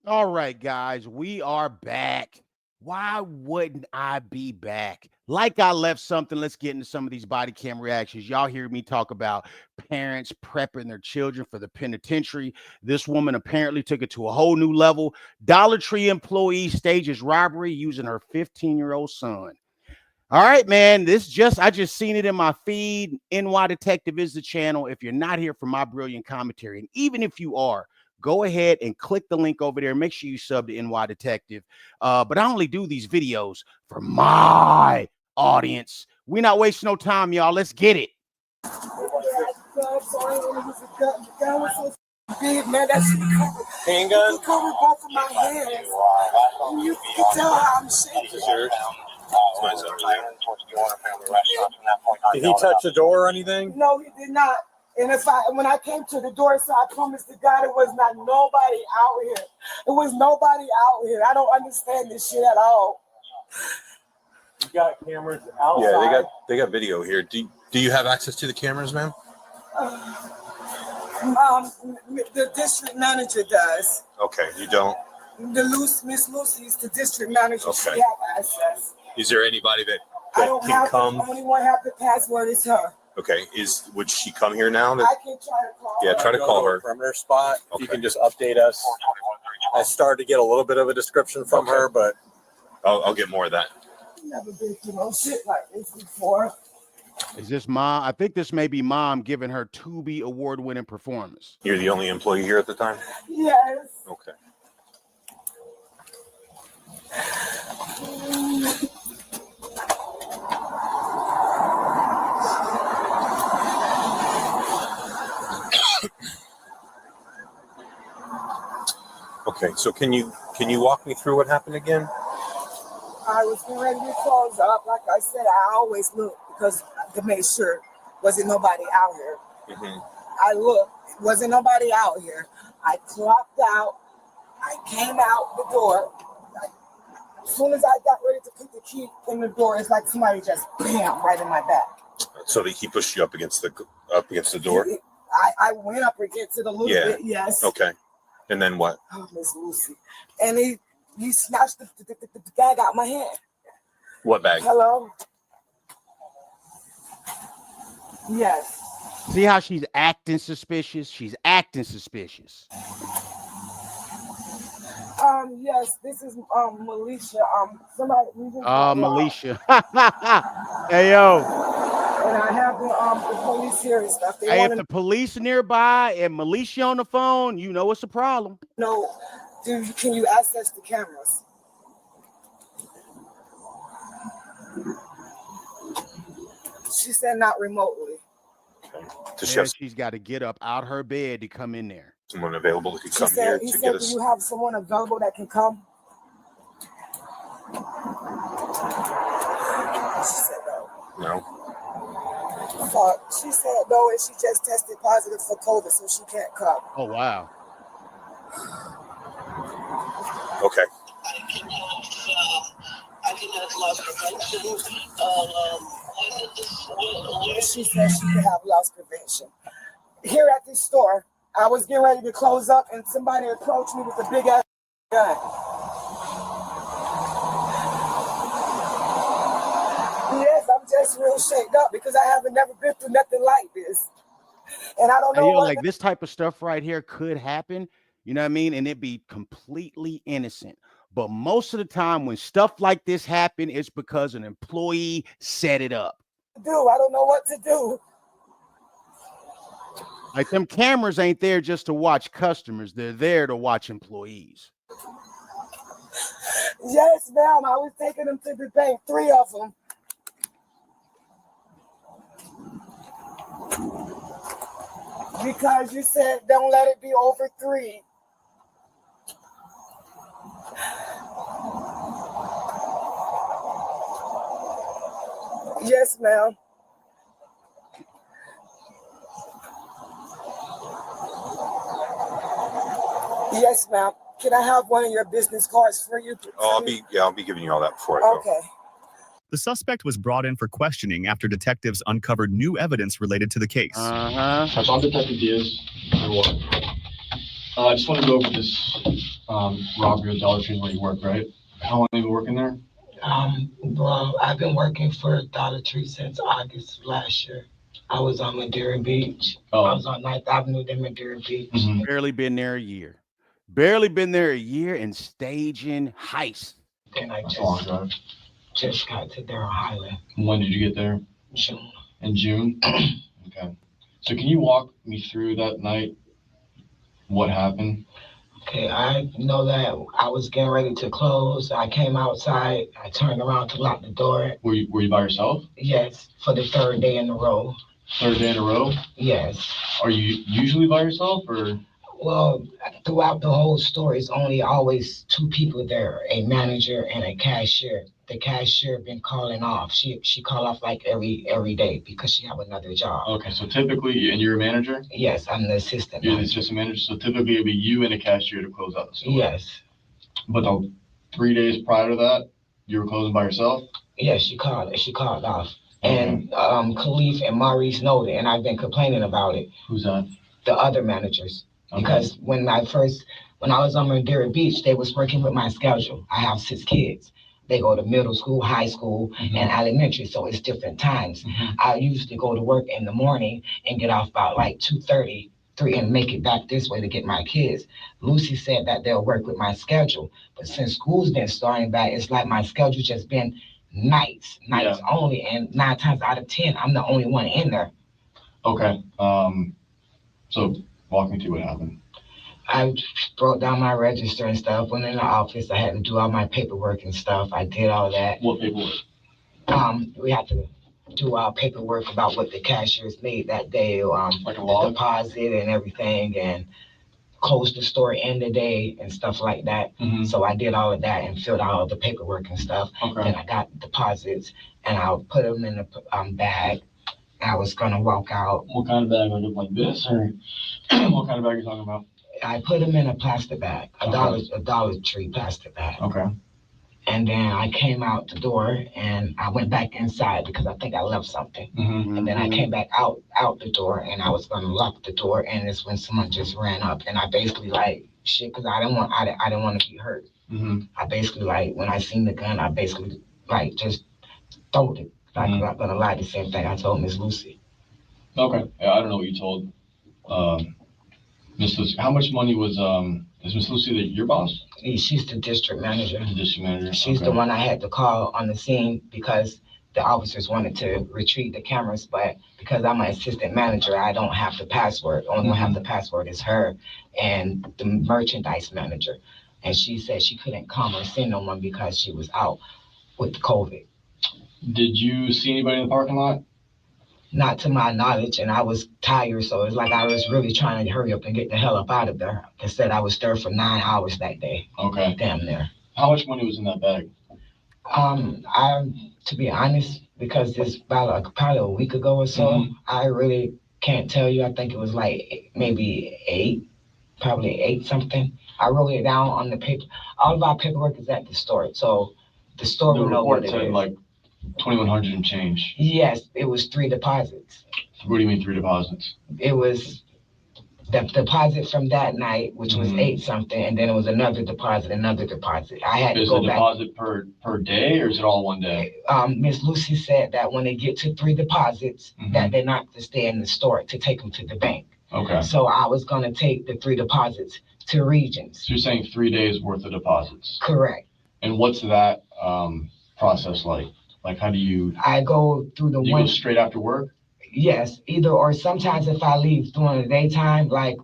All right, guys, we are back. Why wouldn't I be back? Like I left something, let's get into some of these body cam reactions. Y'all hear me talk about parents prepping their children for the penitentiary. This woman apparently took it to a whole new level. Dollar Tree employee stages robbery using her 15-year-old son. All right, man. I just seen it in my feed. NY Detective is the channel. If you're not here for my brilliant commentary, and even if you are, go ahead and click the link over there. Make sure you sub to NY Detective. But I only do these videos for my audience. We're not wasting no time, y'all. Let's get it. Big man, that shit covered both of my hands. You can tell how I'm shaking. Did he touch the door or anything? No, he did not. And when I came to the door, so I promised to God it was not nobody out here. It was nobody out here. I don't understand this shit at all. You got cameras outside? Yeah, they got video here. Do you have access to the cameras, ma'am? The district manager does. Okay, you don't? Miss Lucy is the district manager. Okay. She has access. Is there anybody that can come? The only one have the password is her. Okay, would she come here now? I can try to call her. Yeah, try to call her. From her spot, okay. You can just update us. I started to get a little bit of a description from her, but I'll get more of that. Never been through no shit like this before. Is this mom? I think this may be mom giving her Tubi award-winning performance. You're the only employee here at the time? Yes. Okay. Okay, so can you walk me through what happened again? I was getting ready to close up. Like I said, I always look because to make sure wasn't nobody out here. Mm-hmm. I looked, wasn't nobody out here. I clocked out. I came out the door. As soon as I got ready to put the key in the door, it's like somebody just bam right in my back. So he pushed you up against the door? I went up against it a little bit, yes. Okay. And then what? Oh, Miss Lucy. And he snatched the bag out of my hand. What bag? Hello? Yes. See how she's acting suspicious? She's acting suspicious. Yes, this is Militia. Somebody. Militia. Hey yo. And I have the police here and stuff. Hey, if the police nearby and Militia on the phone, you know it's a problem. No, can you access the cameras? She said not remotely. Okay. She's got to get up out her bed to come in there. Someone available that could come here to get us. Do you have someone available that can come? She said no. No. She said no, and she just tested positive for COVID, so she can't come. Oh wow. Okay. I can have loss prevention. She said she could have loss prevention. Here at this store, I was getting ready to close up, and somebody approached me with a big ass gun. Yes, I'm just real shaked up because I haven't never been through nothing like this, and I don't know. Like this type of stuff right here could happen. You know what I mean? And it'd be completely innocent. But most of the time when stuff like this happen, it's because an employee set it up. I don't know what to do. Like them cameras ain't there just to watch customers. They're there to watch employees. Yes, ma'am. I was taking them to the bank, 3 of them. Because you said don't let it be over 3. Yes, ma'am. Yes, ma'am. Can I have one of your business cards for you? Oh, I'll be giving you all that before I go. Okay. The suspect was brought in for questioning after detectives uncovered new evidence related to the case. So I'm Detective Diaz. I just want to go over this Robbery of Dollar Tree where you work, right? How long have you been working there? Well, I've been working for Dollar Tree since August of last year. I was on Madeira Beach. I was on 9th Avenue, then Madeira Beach. Barely been there a year. Barely been there a year and staging heists. Then I That's a long drive. just got to there on Highland. When did you get there? June. In June? Okay. So can you walk me through that night? What happened? Okay, I know that I was getting ready to close. I came outside. I turned around to lock the door. Were you by yourself? Yes, for the 3rd day in a row. 3rd day in a row? Yes. Are you usually by yourself or? Well, throughout the whole store, it's only always 2 people there, a manager and a cashier. The cashier been calling off. She call off like every day because she have another job. Okay, so typically, and you're a manager? Yes, I'm the assistant You're manager. the assistant manager, so typically it'd be you and a cashier to close out the store. Yes. But the 3 days prior to that, you were closing by yourself? Yes, she called off. Okay. And Khalif and Maurice know it, and I've been complaining about it. Who's that? The other managers. Okay. Because when I was on Madeira Beach, they was working with my schedule. I have 6 kids. They go to middle school, high school, and elementary, so it's different times. I usually go to work in the morning and get off about like 2:30, 3, and make it back this way to get my kids. Lucy said that they'll work with my schedule, but since school's been starting back, it's like my schedule just been nights only, and 9 times out of 10, I'm the only one in there. Okay. So walk me through what happened. I broke down my register and stuff, went in the office. I had to do all my paperwork and stuff. I did all that. What paperwork? We had to do our paperwork about what the cashiers made that day, like a log? The deposit and everything, and close the store in the day and stuff like that. So I did all of that and filled out all the paperwork and stuff. Okay. Then I got deposits and I put them in the bag. I was gonna walk out. What kind of bag? Like this, or what kind of bag are you talking about? I put them in a plastic bag, a Dollar Tree plastic bag. Okay. And then I came out the door and I went back inside because I think I left something. And then I came back out the door and I was gonna lock the door, and it's when someone just ran up and I basically like shit because I didn't want to be hurt. I basically like when I seen the gun, I basically like just throwed it. Like I'm not gonna lie, the same thing I told Miss Lucy. Okay. Yeah, I don't know what you told Miss Lucy. How much money was is Miss Lucy your boss? She's the district manager. The district manager. She's the one I had to call on the scene because the officers wanted to retrieve the cameras, but because I'm an assistant manager, I don't have the password. Only one have the password is her and the merchandise manager. And she said she couldn't come or send no one because she was out with the COVID. Did you see anybody in the parking lot? Not to my knowledge, and I was tired, so it's like I was really trying to hurry up and get the hell up out of there. Instead, I was there for 9 hours that day. Okay. Damn near. How much money was in that bag? To be honest, because it's about probably a week ago or so, I really can't tell you. I think it was like maybe 8, probably 8 something. I wrote it down on the paper. All of our paperwork is at the store, so the store will know what it is. Like 2,100 and change. Yes, it was 3 deposits. What do you mean 3 deposits? It was the deposit from that night, which was 8 something, and then it was another deposit. I had to go back. Is the deposit per day, or is it all one day? Miss Lucy said that when they get to 3 deposits, that they're not to stay in the store, to take them to the bank. Okay. So I was gonna take the 3 deposits to Regions. So you're saying 3 days worth of deposits? Correct. And what's that process like? Like, how do you? I go through the go straight after work? Yes, either or. Sometimes if I leave during the daytime, like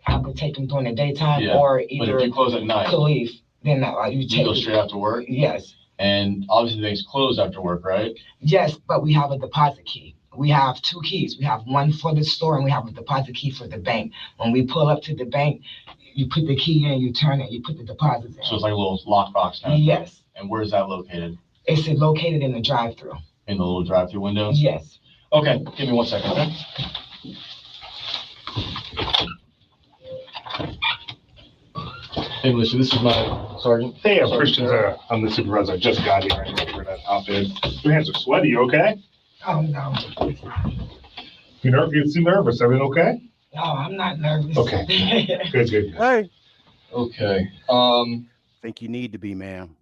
I could take them during the daytime, or either. But if you close at night, Khalif, then you go straight after work. Yes. And obviously things close after work, right? Yes, but we have a deposit key. We have 2 keys. We have one for the store and we have a deposit key for the bank. When we pull up to the bank, you put the key in, you turn it, you put the deposits in. So it's like a little lockbox now. Yes. And where's that located? It's located in the drive-through. In the little drive-through windows? Yes. Okay, give me 1 second, okay? Hey, Melissa, this is my sergeant. Hey, I'm Christian. I'm the supervisor. I just got here. I need to wear that outfit. Your hands are sweaty. You okay? Oh, no. You seem nervous. Everything okay? No, I'm not nervous. Okay. Good. Hey. Okay. Think you need to be, ma'am.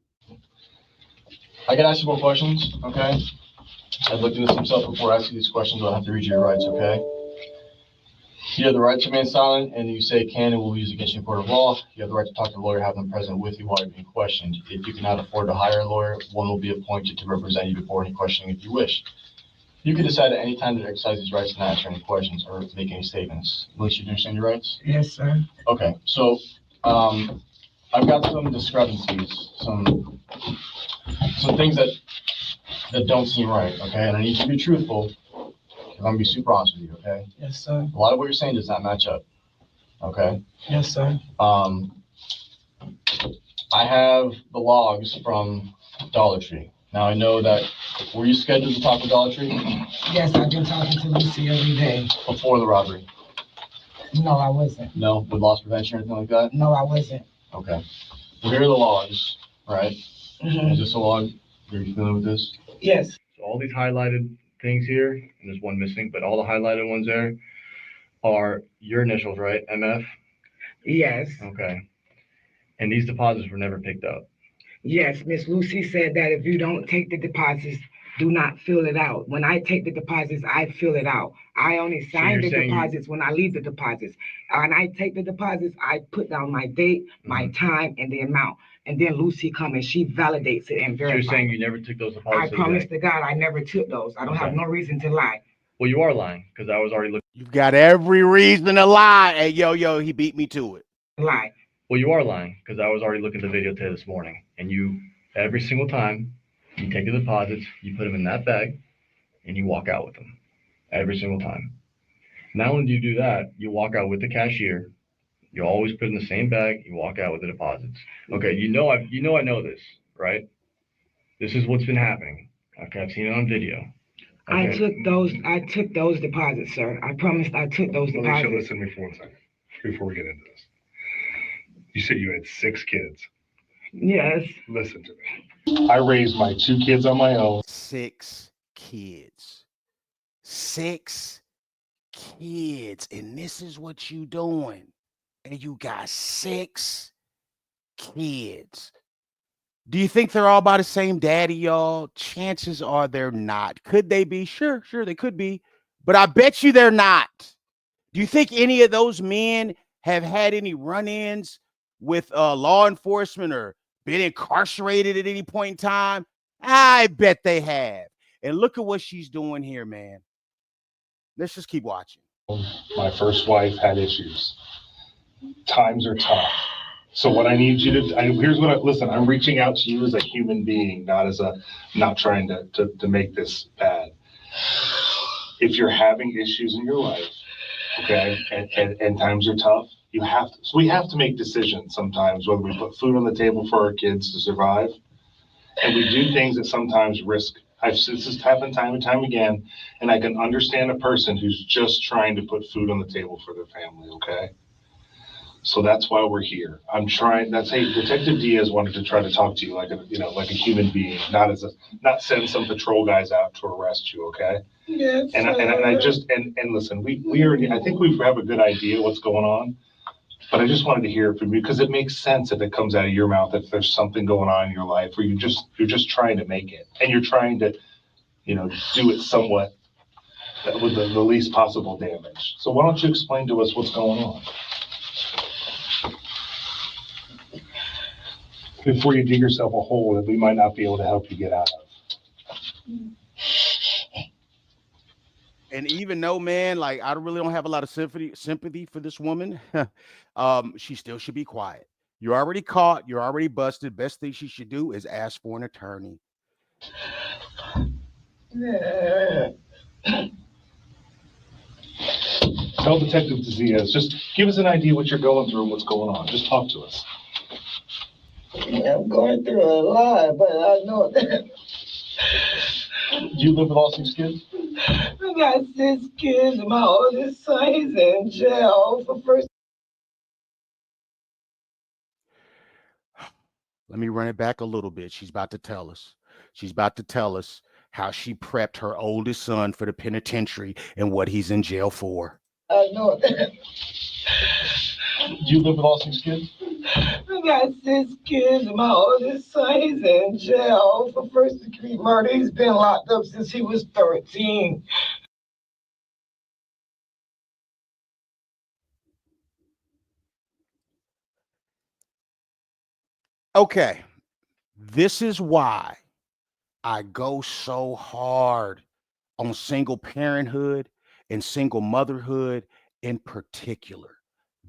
I can ask you more questions, okay? I've looked into some stuff before asking these questions. I'll have to read you your rights, okay? You have the right to remain silent, and you say can and will be used against you in court of law. You have the right to talk to a lawyer, have them present with you while you're being questioned. If you cannot afford to hire a lawyer, one will be appointed to represent you before any questioning if you wish. You can decide at any time to exercise these rights and not answer any questions or make any statements. Lucy, do you understand your rights? Yes, sir. Okay, so I've got some discrepancies, some things that don't seem right, okay? And I need you to be truthful. I'm gonna be super honest with you, okay? Yes, sir. A lot of what you're saying does not match up, okay? Yes, sir. I have the logs from Dollar Tree. Now I know that, were you scheduled to talk with Dollar Tree Yes, I've been talking to Lucy every day. before the robbery? No, I wasn't. No, with loss prevention or anything like that? No, I wasn't. Okay. Well, here are the logs, right? Mhm. Is this a log? Are you familiar with this? Yes. So all these highlighted things here, and there's one missing, but all the highlighted ones there are your initials, right? MF? Yes. Okay. And these deposits were never picked up. Yes, Miss Lucy said that if you don't take the deposits, do not fill it out. When I take the deposits, I fill it out. I only sign the deposits when I leave the deposits. When I take the deposits, I put down my date, my time, and the amount. And then Lucy comes and she validates it and So you're verifies. saying you never took those deposits? I promise to God, I never took those. I don't have no reason to lie. Well, you are lying because I was already looking. You've got every reason to lie. Hey, yo, he beat me to it. Lie. Well, you are lying because I was already looking at the video today this morning, and you every single time you take the deposits, you put them in that bag, and you walk out with them every single time. Not only do you do that, you walk out with the cashier. You always put in the same bag. You walk out with the deposits. Okay, I know this, right? This is what's been happening. Okay, I've seen it on video. Okay. I took those deposits, sir. I promised I took those deposits. Listen to me for 1 second before we get into this. You said you had 6 kids. Yes. Listen to me. I raised my 2 kids on my own. 6 kids. 6 kids. And this is what you doing. And you got 6 kids. Do you think they're all by the same daddy, y'all? Chances are they're not. Could they be? Sure, they could be. But I bet you they're not. Do you think any of those men have had any run-ins with law enforcement or been incarcerated at any point in time? I bet they have. And look at what she's doing here, man. Let's just keep watching. My first wife had issues. Times are tough. So what I need you to, listen, I'm reaching out to you as a human being, not trying to make this bad. If you're having issues in your life, okay, and times are tough, we have to make decisions sometimes, whether we put food on the table for our kids to survive, and we do things that sometimes risk. This has happened time and time again, and I can understand a person who's just trying to put food on the table for their family, okay? So that's why we're here. Detective Diaz wanted to try to talk to you like a human being, not send some patrol guys out to arrest you, okay? Yes. And listen, I think we have a good idea what's going on, but I just wanted to hear it from you because it makes sense if it comes out of your mouth if there's something going on in your life where you're just trying to make it and you're trying to, do it somewhat with the least possible damage. So why don't you explain to us what's going on? Before you dig yourself a hole that we might not be able to help you get out of. And even though, man, like I really don't have a lot of sympathy for this woman, she still should be quiet. You're already caught. You're already busted. Best thing she should do is ask for an attorney. Tell Detective Diaz, just give us an idea what you're going through and what's going on. Just talk to us. I'm going through a lot, but I know that. You live with all 6 kids? I got 6 kids, and my oldest son is in jail for first. Let me run it back a little bit. She's about to tell us. She's about to tell us how she prepped her oldest son for the penitentiary and what he's in jail for. I know that. You live with all 6 kids? I got 6 kids, and my oldest son, he's in jail for first-degree murder. He's been locked up since he was 13. Okay, this is why I go so hard on single parenthood and single motherhood in particular.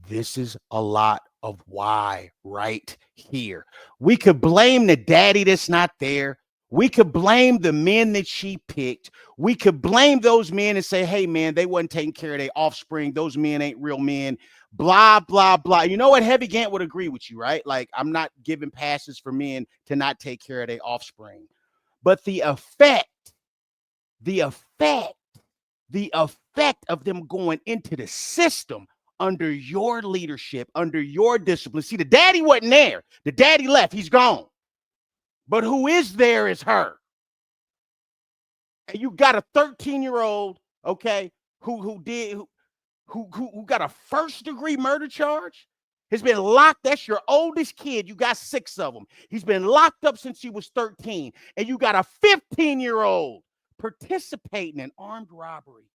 This is a lot of why right here. We could blame the daddy that's not there. We could blame the men that she picked. We could blame those men and say, hey, man, they wasn't taking care of their offspring. Those men ain't real men. Blah, blah, blah. You know what? Heavy Gantt would agree with you, right? Like, I'm not giving passes for men to not take care of their offspring. But the effect the effect of them going into the system under your leadership, under your discipline. See, the daddy wasn't there. The daddy left. He's gone. But who is there is her. And you got a 13-year-old, okay, who got a first-degree murder charge. Has been locked. That's your oldest kid. You got 6 of them. He's been locked up since he was 13. And you got a 15-year-old participating in armed robbery.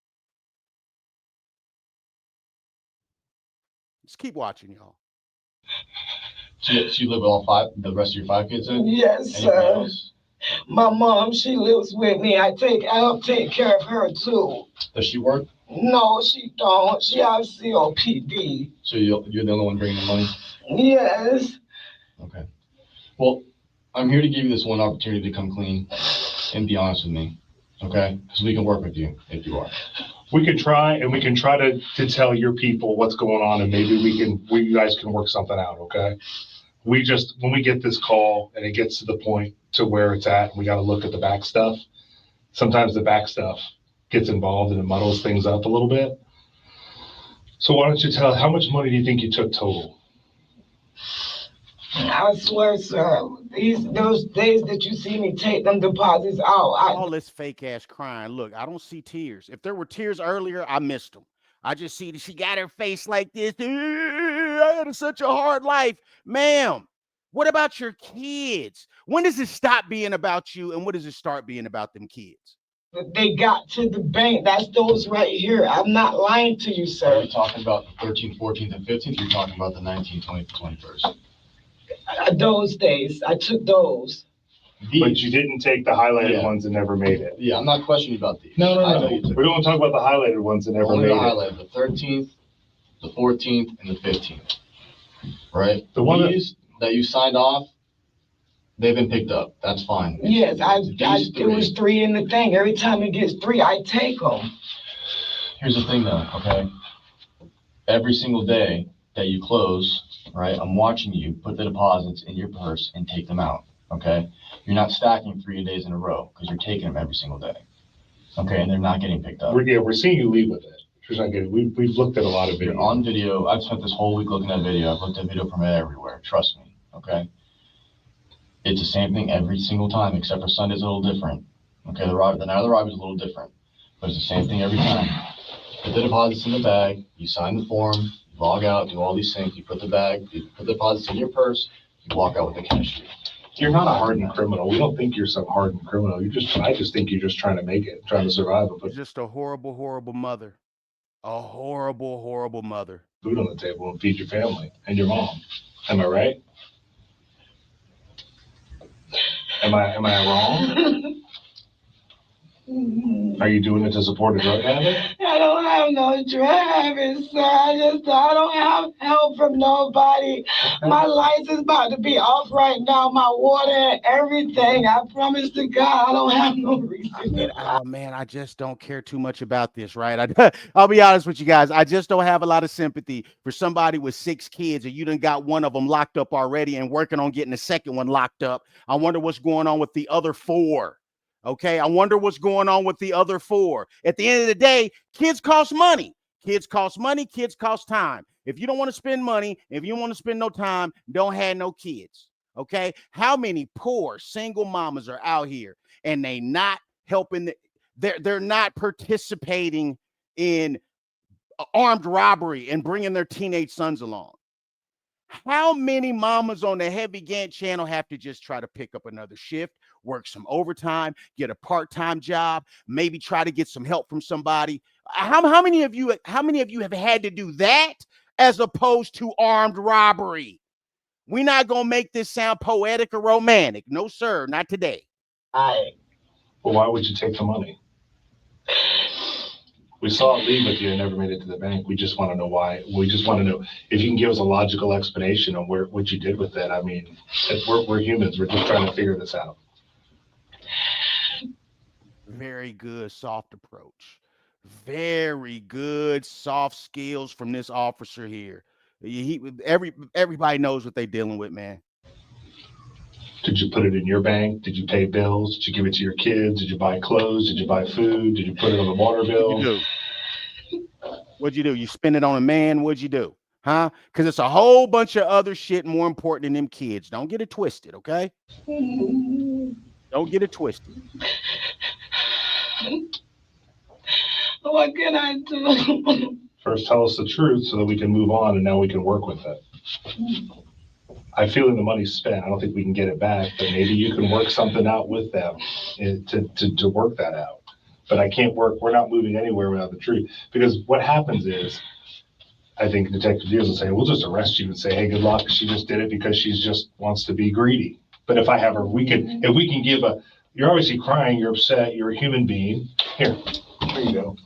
Just keep watching, y'all. So you live with the rest of your 5 kids then? Yes, sir. My mom, she lives with me. I help take care of her too. Does she work? No, she don't. She has COPD. So you're the only one bringing the money? Yes. Okay. Well, I'm here to give you this one opportunity to come clean and be honest with me, okay? Because we can work with you if you are. We can try, and we can try to tell your people what's going on, and maybe you guys can work something out, okay? When we get this call and it gets to the point to where it's at, we got to look at the back stuff. Sometimes the back stuff gets involved and it muddles things up a little bit. So why don't you tell, how much money do you think you took total? I swear, sir, those days that you see me take them deposits out. All this fake ass crying. Look, I don't see tears. If there were tears earlier, I missed them. I just see that she got her face like this. I had such a hard life. Ma'am, what about your kids? When does it stop being about you and when does it start being about them kids? They got to the bank. That's those right here. I'm not lying to you, sir. Are you talking about the 13th, 14th, and 15th? You're talking about the 19th, 20th, 21st? Those days. I took those. But you didn't take the highlighted ones that never made it. Yeah, I'm not questioning about these. No. We don't want to talk about the highlighted ones that never made it. Highlighted, the 13th, the 14th, and the 15th. Right? The one that you signed off, they've been picked up. That's fine. Yes, it was 3 in the thing. Every time it gets 3, I take them. Here's the thing though, okay? Every single day that you close, right, I'm watching you put the deposits in your purse and take them out, okay? You're not stacking 3 days in a row because you're taking them every single day, okay? And they're not getting picked up. We're seeing you leave with it. We've looked at a lot of videos. You're on video. I've spent this whole week looking at video. I've looked at video from everywhere. Trust me, okay? It's the same thing every single time, except for Sunday's a little different. Okay, the night of the robbery is a little different, but it's the same thing every time. Put the deposits in the bag, you sign the form, you log out, do all these things, you put the deposits in your purse, you walk out with the cash. You're not a hardened criminal. We don't think you're some hardened criminal. I just think you're just trying to make it, trying to survive. You're just a horrible, horrible mother. A horrible, horrible mother. Food on the table and feed your family and your mom. Am I right? Am I wrong? Are you doing it to support a drug habit? I don't have no drug habit, sir. I don't have help from nobody. My lights is about to be off right now. My water and everything. I promise to God, I don't have no reason. Oh man, I just don't care too much about this, right? I'll be honest with you guys. I just don't have a lot of sympathy for somebody with 6 kids and you done got one of them locked up already and working on getting the second one locked up. I wonder what's going on with the other 4. Okay, I wonder what's going on with the other 4. At the end of the day, kids cost money. Kids cost money. Kids cost time. If you don't want to spend money, if you don't want to spend no time, don't have no kids. Okay, how many poor single mamas are out here and they not helping? They're not participating in armed robbery and bringing their teenage sons along. How many mamas on the Heavy Gantt channel have to just try to pick up another shift, work some overtime, get a part-time job, maybe try to get some help from somebody? How many of you have had to do that as opposed to armed robbery? We're not gonna make this sound poetic or romantic. No, sir, not today. Well, why would you take the money? We saw it leave with you and never made it to the bank. We just want to know why. We just want to know if you can give us a logical explanation on what you did with it. I mean, we're humans. We're just trying to figure this out. Very good, soft approach. Very good, soft skills from this officer here. Everybody knows what they're dealing with, man. Did you put it in your bank? Did you pay bills? Did you give it to your kids? Did you buy clothes? Did you buy food? Did you put it on the water bill? What'd you do? You spend it on a man? What'd you do? Huh? Because it's a whole bunch of other shit more important than them kids. Don't get it twisted, okay? Don't get it twisted. What can I do? First, tell us the truth so that we can move on and now we can work with it. I feel the money's spent. I don't think we can get it back, but maybe you can work something out with them to work that out. But I can't work. We're not moving anywhere without the truth. Because what happens is, I think Detective Diaz will say, we'll just arrest you and say, hey, good luck. She just did it because she just wants to be greedy. But if I have her, if we can give you're obviously crying, you're upset, you're a human being. Here you go.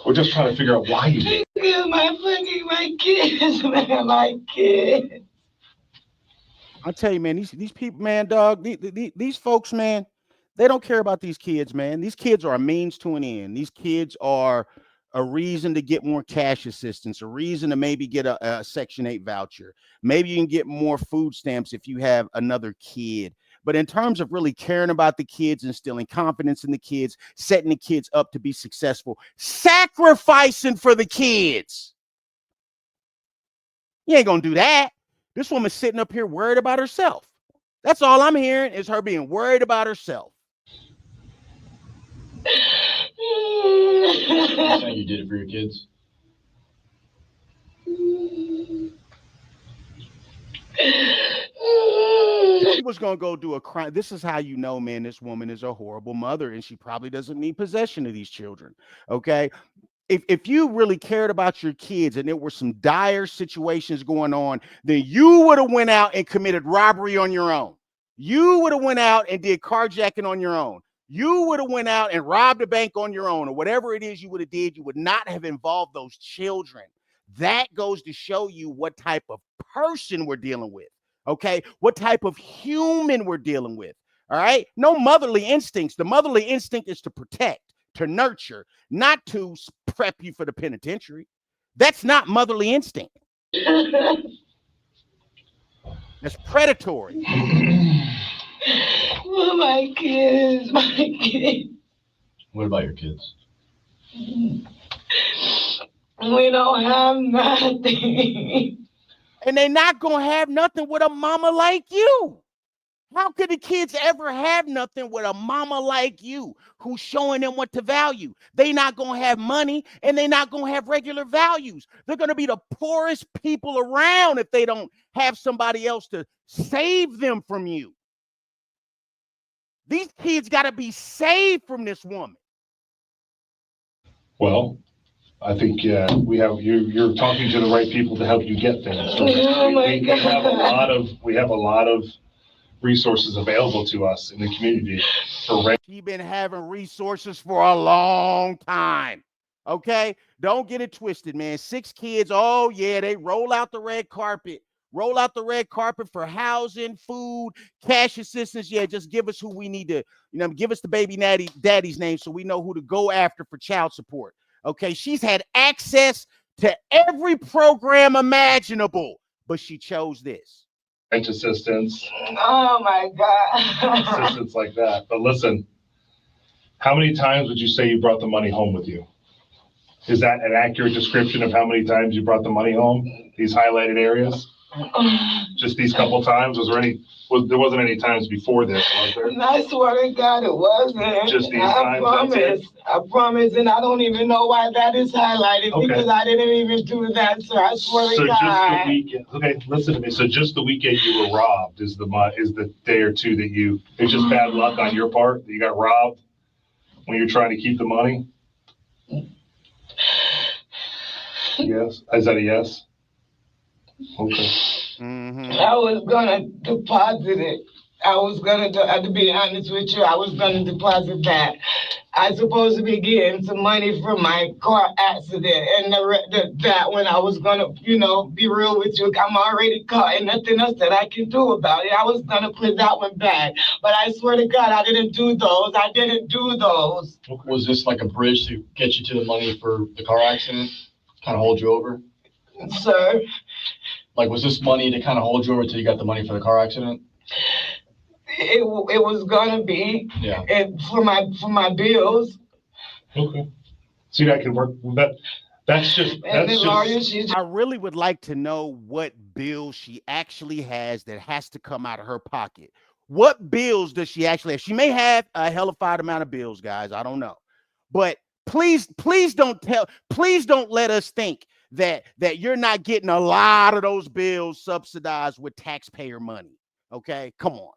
We're just trying to figure out why you did it. My kids, man, my kids. I tell you, man, these people, man, dog, these folks, man, they don't care about these kids, man. These kids are a means to an end. These kids are a reason to get more cash assistance, a reason to maybe get a Section 8 voucher. Maybe you can get more food stamps if you have another kid. But in terms of really caring about the kids, instilling confidence in the kids, setting the kids up to be successful, sacrificing for the kids, you ain't gonna do that. This woman's sitting up here worried about herself. That's all I'm hearing is her being worried about herself. You saying you did it for your kids? If she was gonna go do a crime, this is how you know, man, this woman is a horrible mother and she probably doesn't need possession of these children. Okay. If you really cared about your kids and there were some dire situations going on, then you would have went out and committed robbery on your own. You would have went out and did carjacking on your own. You would have went out and robbed a bank on your own, or whatever it is you would have did. You would not have involved those children. That goes to show you what type of person we're dealing with. Okay, what type of human we're dealing with. All right, no motherly instincts. The motherly instinct is to protect, to nurture, not to prep you for the penitentiary. That's not motherly instinct. That's predatory. Oh, my kids, my kids. What about your kids? We don't have nothing. And they're not going to have nothing with a mama like you. How could the kids ever have nothing with a mama like you who's showing them what to value? They're not going to have money and they're not going to have regular values. They're going to be the poorest people around if they don't have somebody else to save them from you. These kids got to be saved from this woman. Well, I think we have you're talking to the right people to help you get things. So Oh my we God. have a lot of resources available to us in the community for She's been having resources for a long time. Okay, don't get it twisted, man. 6 kids. Oh yeah, they roll out the red carpet. Roll out the red carpet for housing, food, cash assistance. Yeah, just give us who we need to, give us the baby daddy's name so we know who to go after for child support. Okay, she's had access to every program imaginable, but she chose this. rent assistance, Oh my God. assistance like that. But listen, how many times would you say you brought the money home with you? Is that an accurate description of how many times you brought the money home? These highlighted areas? Just these couple times? There wasn't any times before this, was there? I swear to God, it wasn't. Just these I times, that's it? promise. I promise, and I don't even know why that is highlighted Okay. because I didn't even do that, sir. I swear So to just the God. weekend, okay, listen to me. So just the weekend you were robbed is the day or two that it's just bad luck on your part that you got robbed when you're trying to keep the money? Yes. Is that a yes? Okay. I was gonna deposit it. I was gonna, to be honest with you, I was gonna deposit that. I supposed to be getting some money from my car accident and that when I was gonna, be real with you, I'm already caught and nothing else that I can do about it. I was gonna put that one back, but I swear to God, I didn't do those. I didn't do those. Was this like a bridge to get you to the money for the car accident? Kind of hold you over? Sir? Like, was this money to kind of hold you over till you got the money for the car accident? It was gonna be. Yeah. And for my bills. Okay. See, that can work. That's just. I really would like to know what bills she actually has that has to come out of her pocket. What bills does she actually have? She may have a hellified amount of bills, guys. I don't know. But please don't let us think that you're not getting a lot of those bills subsidized with taxpayer money. Okay? Come on.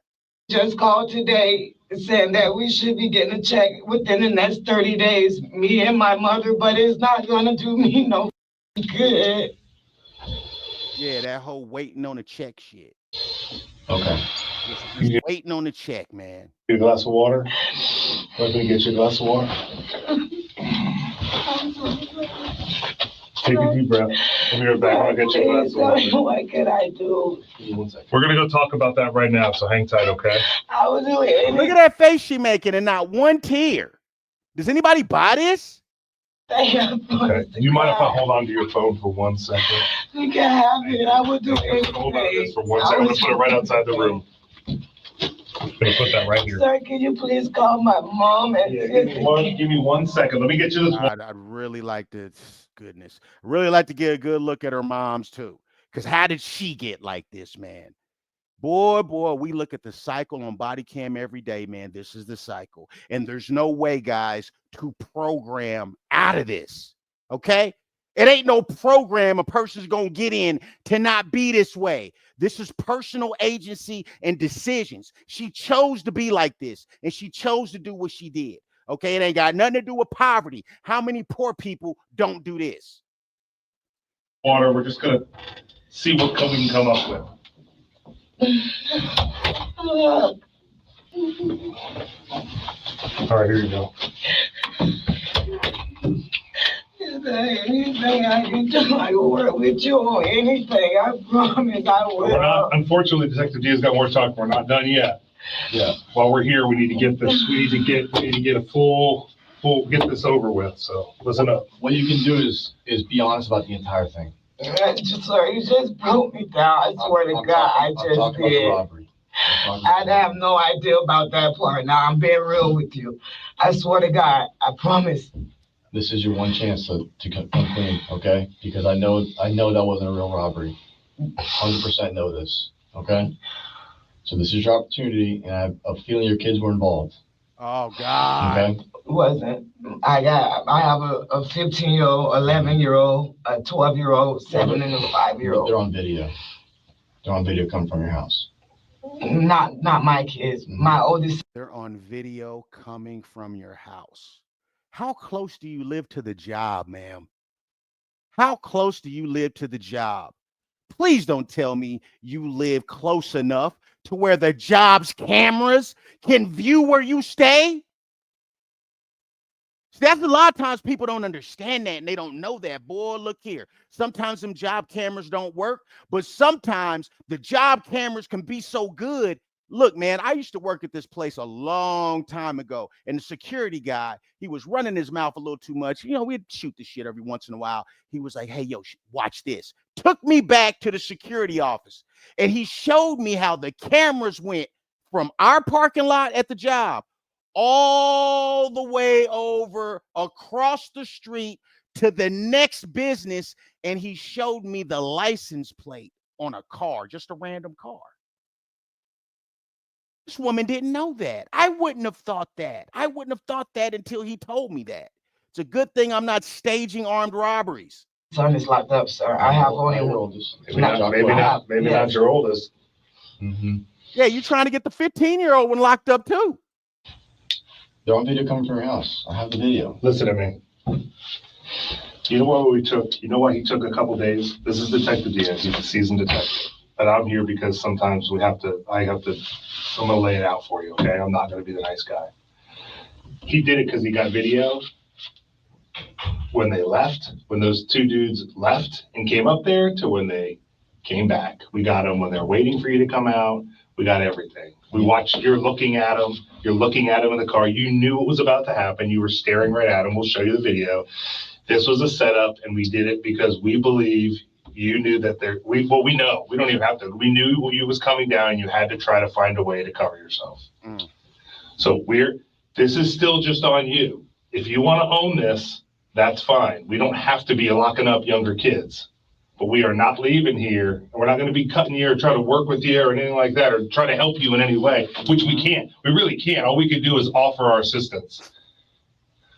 Just called today saying that we should be getting a check within the next 30 days, me and my mother, but it's not gonna do me no good. Yeah, that whole waiting on a check shit. Okay. Just waiting on the check, man. Get a glass of water? Let me get you a glass of water. Take a deep breath. We'll be right back. I'll get you a glass of water. What could I do? We're going to go talk about that right now, so hang tight, okay? I was doing Look at that face she making and not one tear. Does anybody buy this? Okay. Do you mind if I hold on to your phone for 1 second? You can have it. I would do anything. Hold on to this for 1 second. I'm going to put it right outside the room. I'm going to put that right here. Sir, can you please call my mom and give me 1 second. Let me get you this one. I'd really like to, goodness, really like to get a good look at her mom's too. Because how did she get like this, man? Boy, we look at the cycle on body cam every day, man. This is the cycle. And there's no way, guys, to program out of this. Okay? It ain't no program a person's going to get in to not be this way. This is personal agency and decisions. She chose to be like this, and she chose to do what she did. Okay? It ain't got nothing to do with poverty. How many poor people don't do this? Water, we're just going to see what we can come up with. All right, here you go. Is there anything I can do? I will work with you on anything. I promise I will. Unfortunately, Detective Diaz got more talk. We're not done yet. Yeah. While we're here, we need to get this. We need to get a full get this over with. So listen up. What you can do is be honest about the entire thing. Sorry, you just broke me down. I swear to God, I just did. I have no idea about that part. Now I'm being real with you. I swear to God, I promise. This is your one chance to come clean, okay? Because I know that wasn't a real robbery. 100% know this, okay? So this is your opportunity, and I have a feeling your kids were involved. Oh God. Okay. Wasn't. I have a 15-year-old, 11-year-old, a 12-year-old, 7 and a 5-year-old. They're on video. They're on video coming from your house. Not my kids. My oldest. They're on video coming from your house. How close do you live to the job, ma'am? How close do you live to the job? Please don't tell me you live close enough to where the job's cameras can view where you stay. See, that's a lot of times people don't understand that and they don't know that. Boy, look here. Sometimes them job cameras don't work, but sometimes the job cameras can be so good. Look, man, I used to work at this place a long time ago, and the security guy, he was running his mouth a little too much. You know, we'd shoot the shit every once in a while. He was like, hey, yo, watch this. Took me back to the security office, and he showed me how the cameras went from our parking lot at the job all the way over across the street to the next business, and he showed me the license plate on a car, just a random car. This woman didn't know that. I wouldn't have thought that. I wouldn't have thought that until he told me that. It's a good thing I'm not staging armed robberies. Son is locked up, sir. I have only your one. oldest. Maybe not your oldest. Mm-hmm. Yeah, you're trying to get the 15-year-old one locked up too. They're on video coming from your house. I have the video. Listen to me. You know what we took? You know why he took a couple days? This is Detective Diaz. He's a seasoned detective. And I'm here because sometimes I'm gonna lay it out for you, okay? I'm not gonna be the nice guy. He did it because he got video. When they left, when those two dudes left and came up there to when they came back, we got them when they're waiting for you to come out. We got everything. We watched, you're looking at them in the car. You knew what was about to happen. You were staring right at them. We'll show you the video. This was a setup, and we did it because we believe you knew that we know. We don't even have to. We knew you was coming down, and you had to try to find a way to cover yourself. Mm. So this is still just on you. If you want to own this, that's fine. We don't have to be locking up younger kids, but we are not leaving here. And we're not going to be cutting you or trying to work with you or anything like that, or try to help you in any way, which we can't. We really can't. All we can do is offer our assistance.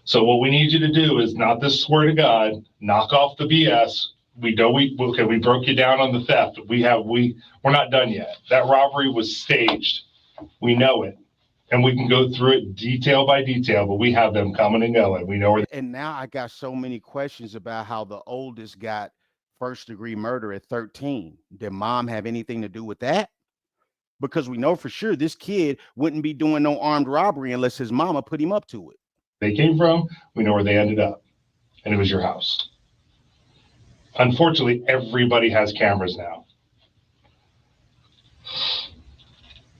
So what we need you to do is not this swear to God, knock off the BS. We broke you down on the theft. We're not done yet. That robbery was staged. We know it. And we can go through it detail by detail, but we have them coming and going. We know where. And now I got so many questions about how the oldest got first-degree murder at 13. Did mom have anything to do with that? Because we know for sure this kid wouldn't be doing no armed robbery unless his mama put him up to it. They came from, we know where they ended up, and it was your house. Unfortunately, everybody has cameras now.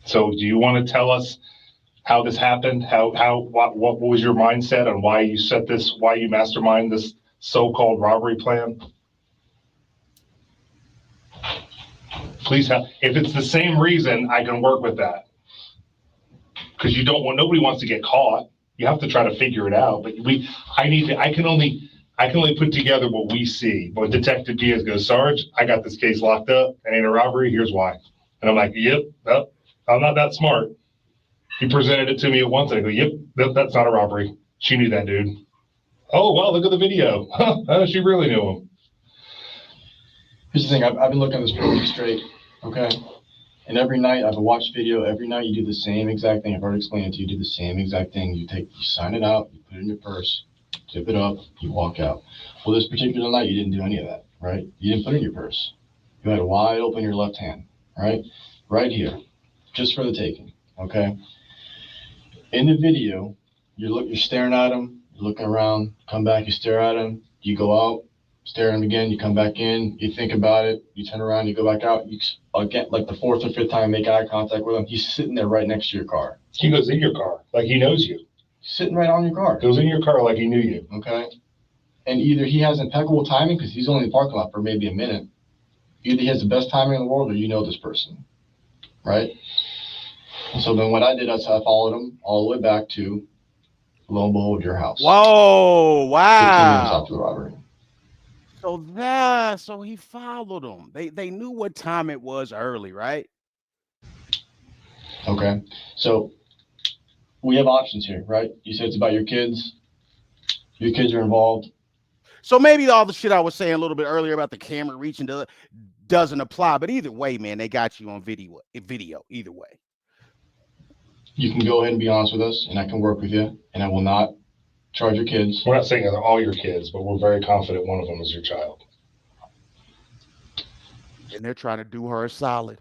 So do you want to tell us how this happened? What was your mindset on why you mastermind this so-called robbery plan? Please if it's the same reason, I can work with that. Because nobody wants to get caught. You have to try to figure it out. But I can only put together what we see. But Detective Diaz goes, Sarge, I got this case locked up. It ain't a robbery. Here's why. And I'm like, yep, I'm not that smart. He presented it to me at once. And I go, yep, that's not a robbery. She knew that dude. Oh, well, look at the video. She really knew him. Here's the thing. I've been looking at this pretty straight, okay? And every night, I've watched video. Every night, you do the same exact thing. I've already explained it to you. You do the same exact thing. You sign it out, you put it in your purse, zip it up, you walk out. Well, this particular night, you didn't do any of that, right? You didn't put it in your purse. You had it wide open in your left hand, right? Right here, just for the taking, okay? In the video, you're staring at him, you're looking around, come back, you stare at him, you go out, stare at him again, you come back in, you think about it, you turn around, you go back out, you again, like the fourth or fifth time, make eye contact with him, he's sitting there right next to your car. He goes in your car, like he knows you. He's sitting right on your car. Goes in your car like he knew you. Okay. And either he has impeccable timing, because he's only in the parking lot for maybe a minute, either he has the best timing in the world, or you know this person, right? So then what I did is I followed him all the way back to, lo and behold, your house. Whoa, wow. 15 minutes after the robbery. So he followed them. They knew what time it was early, right? Okay. So we have options here, right? You said it's about your kids. Your kids are involved. So maybe all the shit I was saying a little bit earlier about the camera reaching doesn't apply. But either way, man, they got you on video either way. You can go ahead and be honest with us, and I can work with you, and I will not charge your kids. We're not saying they're all your kids, but we're very confident one of them is your child. And they're trying to do her a solid.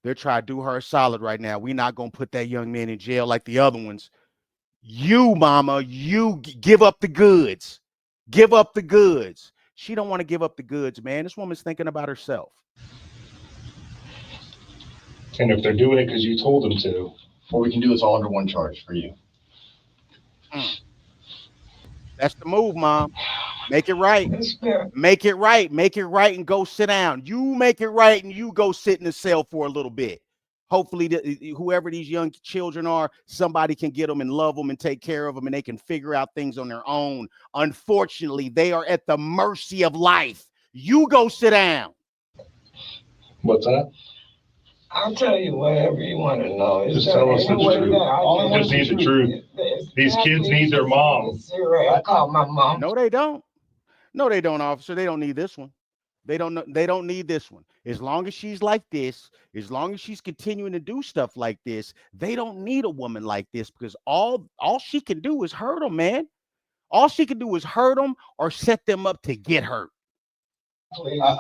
They're trying to do her a solid right now. We're not going to put that young man in jail like the other ones. You, mama, you give up the goods. Give up the goods. She don't want to give up the goods, man. This woman's thinking about herself. And if they're doing it because you told them to. What we can do is all under one charge for you. That's the move, Mom. Make it right. Make it right. Make it right and go sit down. You make it right and you go sit in the cell for a little bit. Hopefully, whoever these young children are, somebody can get them and love them and take care of them, and they can figure out things on their own. Unfortunately, they are at the mercy of life. You go sit down. What's that? I'll tell you whatever you want to know. Just tell us the truth. All I just need the truth. These kids need their mom. I called my mom. No, they don't. No, they don't, officer. They don't need this one. They don't need this one. As long as she's like this, as long as she's continuing to do stuff like this, they don't need a woman like this, because all she can do is hurt them, man. All she can do is hurt them or set them up to get hurt.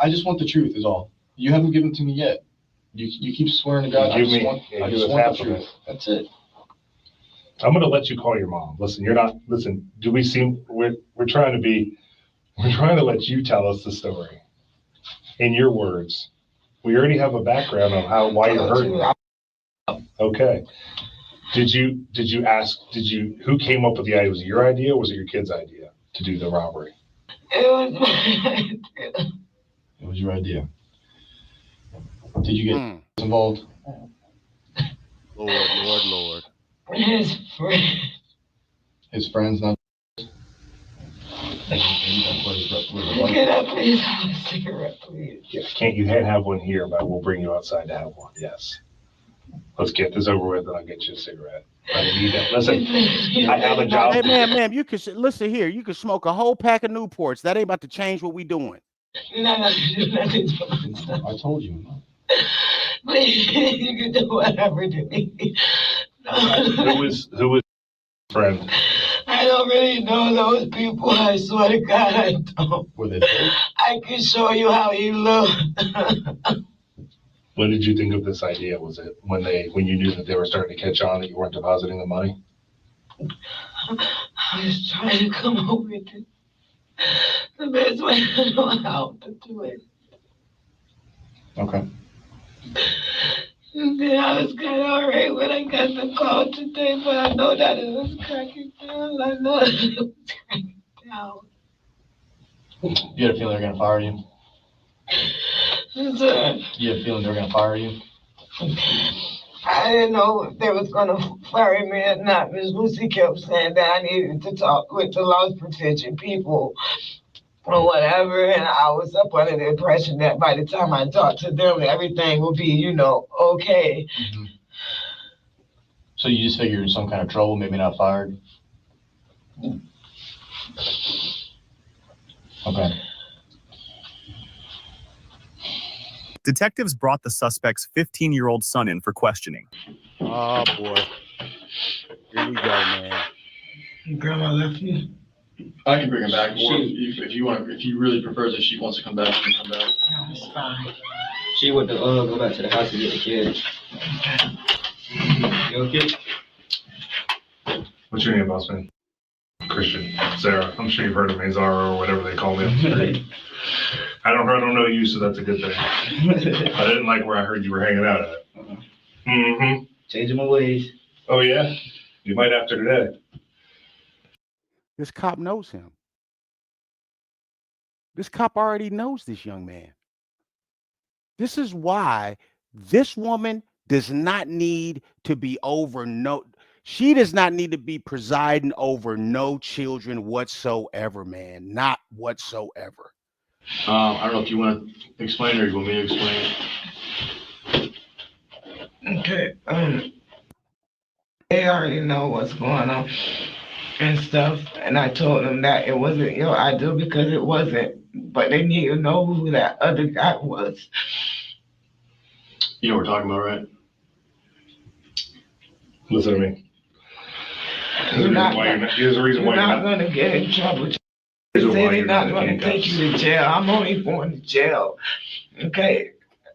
I just want the truth is all. You haven't given it to me yet. You keep swearing to God. I just want the truth. That's it. I'm gonna let you call your mom. Listen, we're trying to let you tell us the story. In your words. We already have a background on why you're hurting. Okay. Who came up with the idea? Was it your idea or was it your kid's idea to do the robbery? It was my idea. It was your idea. Did you get involved? Lord. His friend. His friends, not. Can I please have a cigarette, please? Yes. You can't have one here, but we'll bring you outside to have one. Yes. Let's get this over with and I'll get you a cigarette. I need that. Listen, I have a job. Hey, ma'am, you can listen here. You can smoke a whole pack of Newports. That ain't about to change what we doing. No, I told you. Please, you can do whatever to me. Who was friend? I don't really know those people. I swear to God, I don't. Were they fake? I can show you how he looked. When did you think of this idea? Was it when you knew that they were starting to catch on that you weren't depositing the money? I was trying to come up with it. The best way I know how to do it. Okay. And then I was kind of alright when I got the call today, but I know that it was cracking down. I know that it was cracking down. You had a feeling they're going to fire you? Sir, You had a feeling they were going to fire you? I didn't know if they was going to fire me or not. Ms. Lucy kept saying that I needed to talk with the loss prevention people or whatever, and I was up under the impression that by the time I talked to them, everything would be, okay. Mm-hmm. So you just figured some kind of trouble, maybe not fired? Okay. Detectives brought the suspect's 15-year-old son in for questioning. Oh, boy. Here we go, man. Grandma left you? I can bring him back. Or if you really prefers it, she wants to come back, she can come back. No, it's fine. She went to go back to the house to get the kid. You okay? What's your name, bossman? Christian. Sarah. I'm sure you've heard of me, Zara, or whatever they call me. I don't know you, so that's a good thing. I didn't like where I heard you were hanging out at. Mm-hmm. Changing my ways. Oh, yeah? You might after today. This cop knows him. This cop already knows this young man. This is why this woman does not need to be she does not need to be presiding over no children whatsoever, man. Not whatsoever. I don't know if you want to explain or you want me to explain it. Okay, they already know what's going on and stuff, and I told them that it wasn't your idea because it wasn't, but they need to know who that other guy was. You know what we're talking about, right? Listen to me. There's a reason why you're not going gonna get in trouble. They say they're not gonna take you to jail. I'm only going to jail. Okay.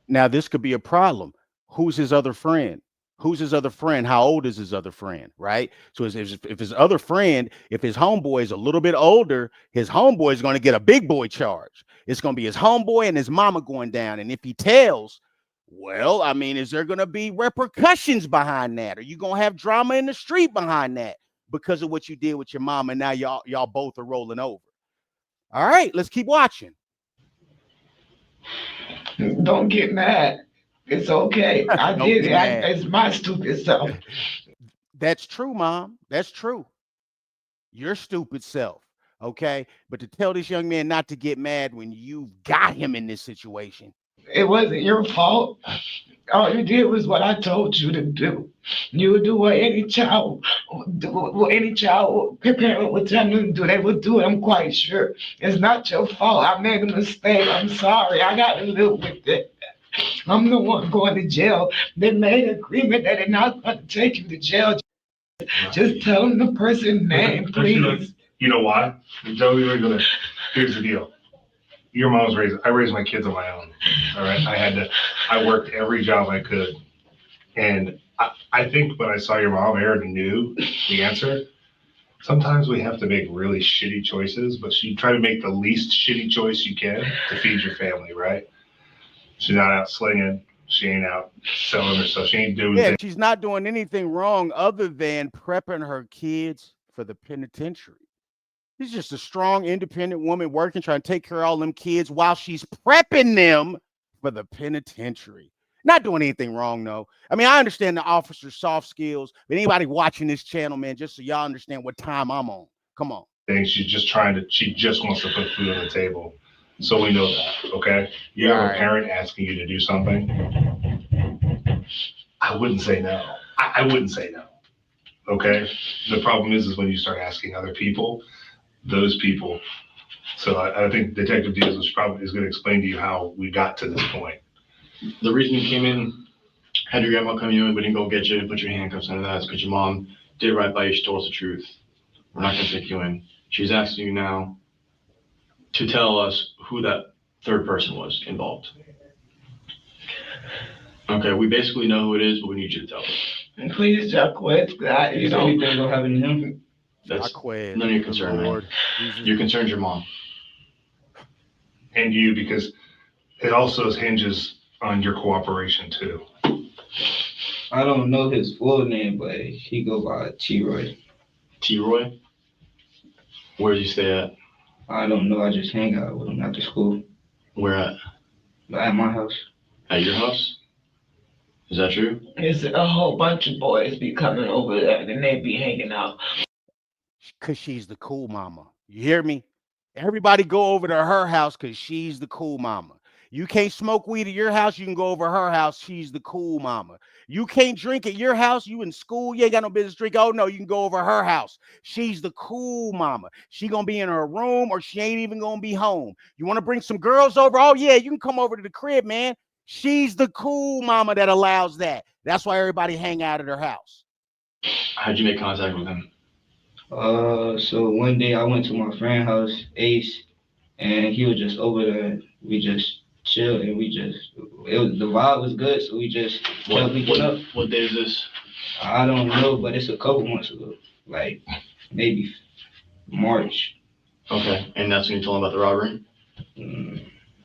Now, this could be a problem. Who's his other friend? Who's his other friend? How old is his other friend? Right. So if his other friend, if his homeboy is a little bit older, his homeboy is going to get a big boy charge. It's going to be his homeboy and his mama going down. And if he tells, well, I mean, is there going to be repercussions behind that? Are you going to have drama in the street behind that because of what you did with your mom? And now y'all both are rolling over. All right, let's keep watching. Don't get mad. It's okay. I did it. It's my stupid self. That's true, Mom. That's true. Your stupid self. Okay. But to tell this young man not to get mad when you've got him in this situation, It wasn't your fault. All you did was what I told you to do. You would do what any child, parent would tell you to do. They would do it. I'm quite sure. It's not your fault. I made a mistake. I'm sorry. I got to live with it. I'm the one going to jail. They made an agreement that they're not going to take you to jail. Just tell them the person's name, please. You know why? Here's the deal. Your mom was raised, I raised my kids on my own. All right. I worked every job I could. And I think when I saw your mom, I already knew the answer. Sometimes we have to make really shitty choices, but you try to make the least shitty choice you can to feed your family, right? She's not out slinging. She ain't out selling herself. She ain't doing things. She's not doing anything wrong other than prepping her kids for the penitentiary. She's just a strong, independent woman working, trying to take care of all them kids while she's prepping them for the penitentiary. Not doing anything wrong, though. I mean, I understand the officer's soft skills, but anybody watching this channel, man, just so y'all understand what time I'm on. Come on. She's just she just wants to put food on the table. So we know that, okay? You have a parent asking you to do something. I wouldn't say no. I wouldn't say no, okay? The problem is when you start asking other people, those people. So I think Detective Diaz is going to explain to you how we got to this point. The reason you came in, had your grandma come in, we didn't go get you and put your handcuffs under that, is because your mom did right by you. She told us the truth. We're not going to take you in. She's asking you now to tell us who that third person was involved. Okay, we basically know who it is, but we need you to tell us. And please, Jacquez, you know, anything gonna happen to him? That's Jacquez, none of your concern, man. Your concern's your mom. And you, because it also hinges on your cooperation too. I don't know his full name, but he go by T-Roy. T-Roy? Where does he stay at? I don't know. I just hang out with him after school. Where at? At my house. At your house? Is that true? It's a whole bunch of boys be coming over there and they be hanging out. Because she's the cool mama. You hear me? Everybody go over to her house because she's the cool mama. You can't smoke weed at your house, you can go over her house. She's the cool mama. You can't drink at your house, you in school, you ain't got no business drinking. Oh no, you can go over her house. She's the cool mama. She gonna be in her room or she ain't even gonna be home. You want to bring some girls over? Oh yeah, you can come over to the crib, man. She's the cool mama that allows that. That's why everybody hang out at her house. How'd you make contact with him? So one day I went to my friend's house, Ace, and he was just over there. We just chilled and the vibe was good, so we just kept meeting up. What day is this? I don't know, but it's a couple months ago, like maybe March. Okay, and that's when you told him about the robbery?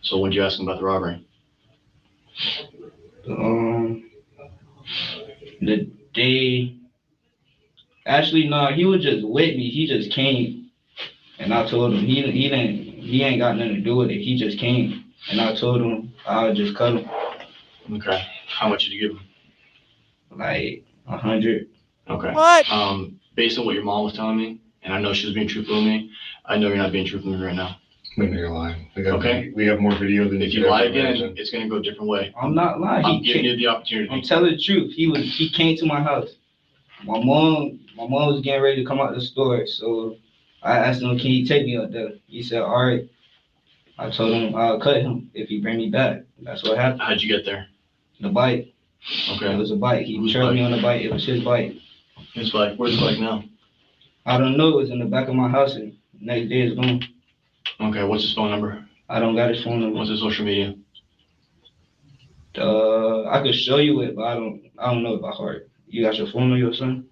So when'd you ask him about the robbery? The day, actually, no, he was just with me. He just came, and I told him he ain't got nothing to do with it. He just came, and I told him I'll just cut him. Okay, how much did you give him? Like 100. Okay. What? Based on what your mom was telling me, and I know she was being truthful with me, I know you're not being truthful with me right now. I know you're lying. Okay. We have more video than if you lie again, it's gonna go a different way. I'm not lying. I'm giving you the opportunity. I'm telling the truth. He came to my house. My mom was getting ready to come out the store, so I asked him, "Can you take me up there?" He said, "All right." I told him I'll cut him if he bring me back. That's what happened. How'd you get there? The bike. Okay. It was a bike. He trailed me on the bike. It was his bike. His bike. Where's the bike now? I don't know. It was in the back of my house, and next day it's gone. Okay. What's his phone number? I don't got his phone number. What's his social media? I could show you it, but I don't know it by heart. You got your phone on your son?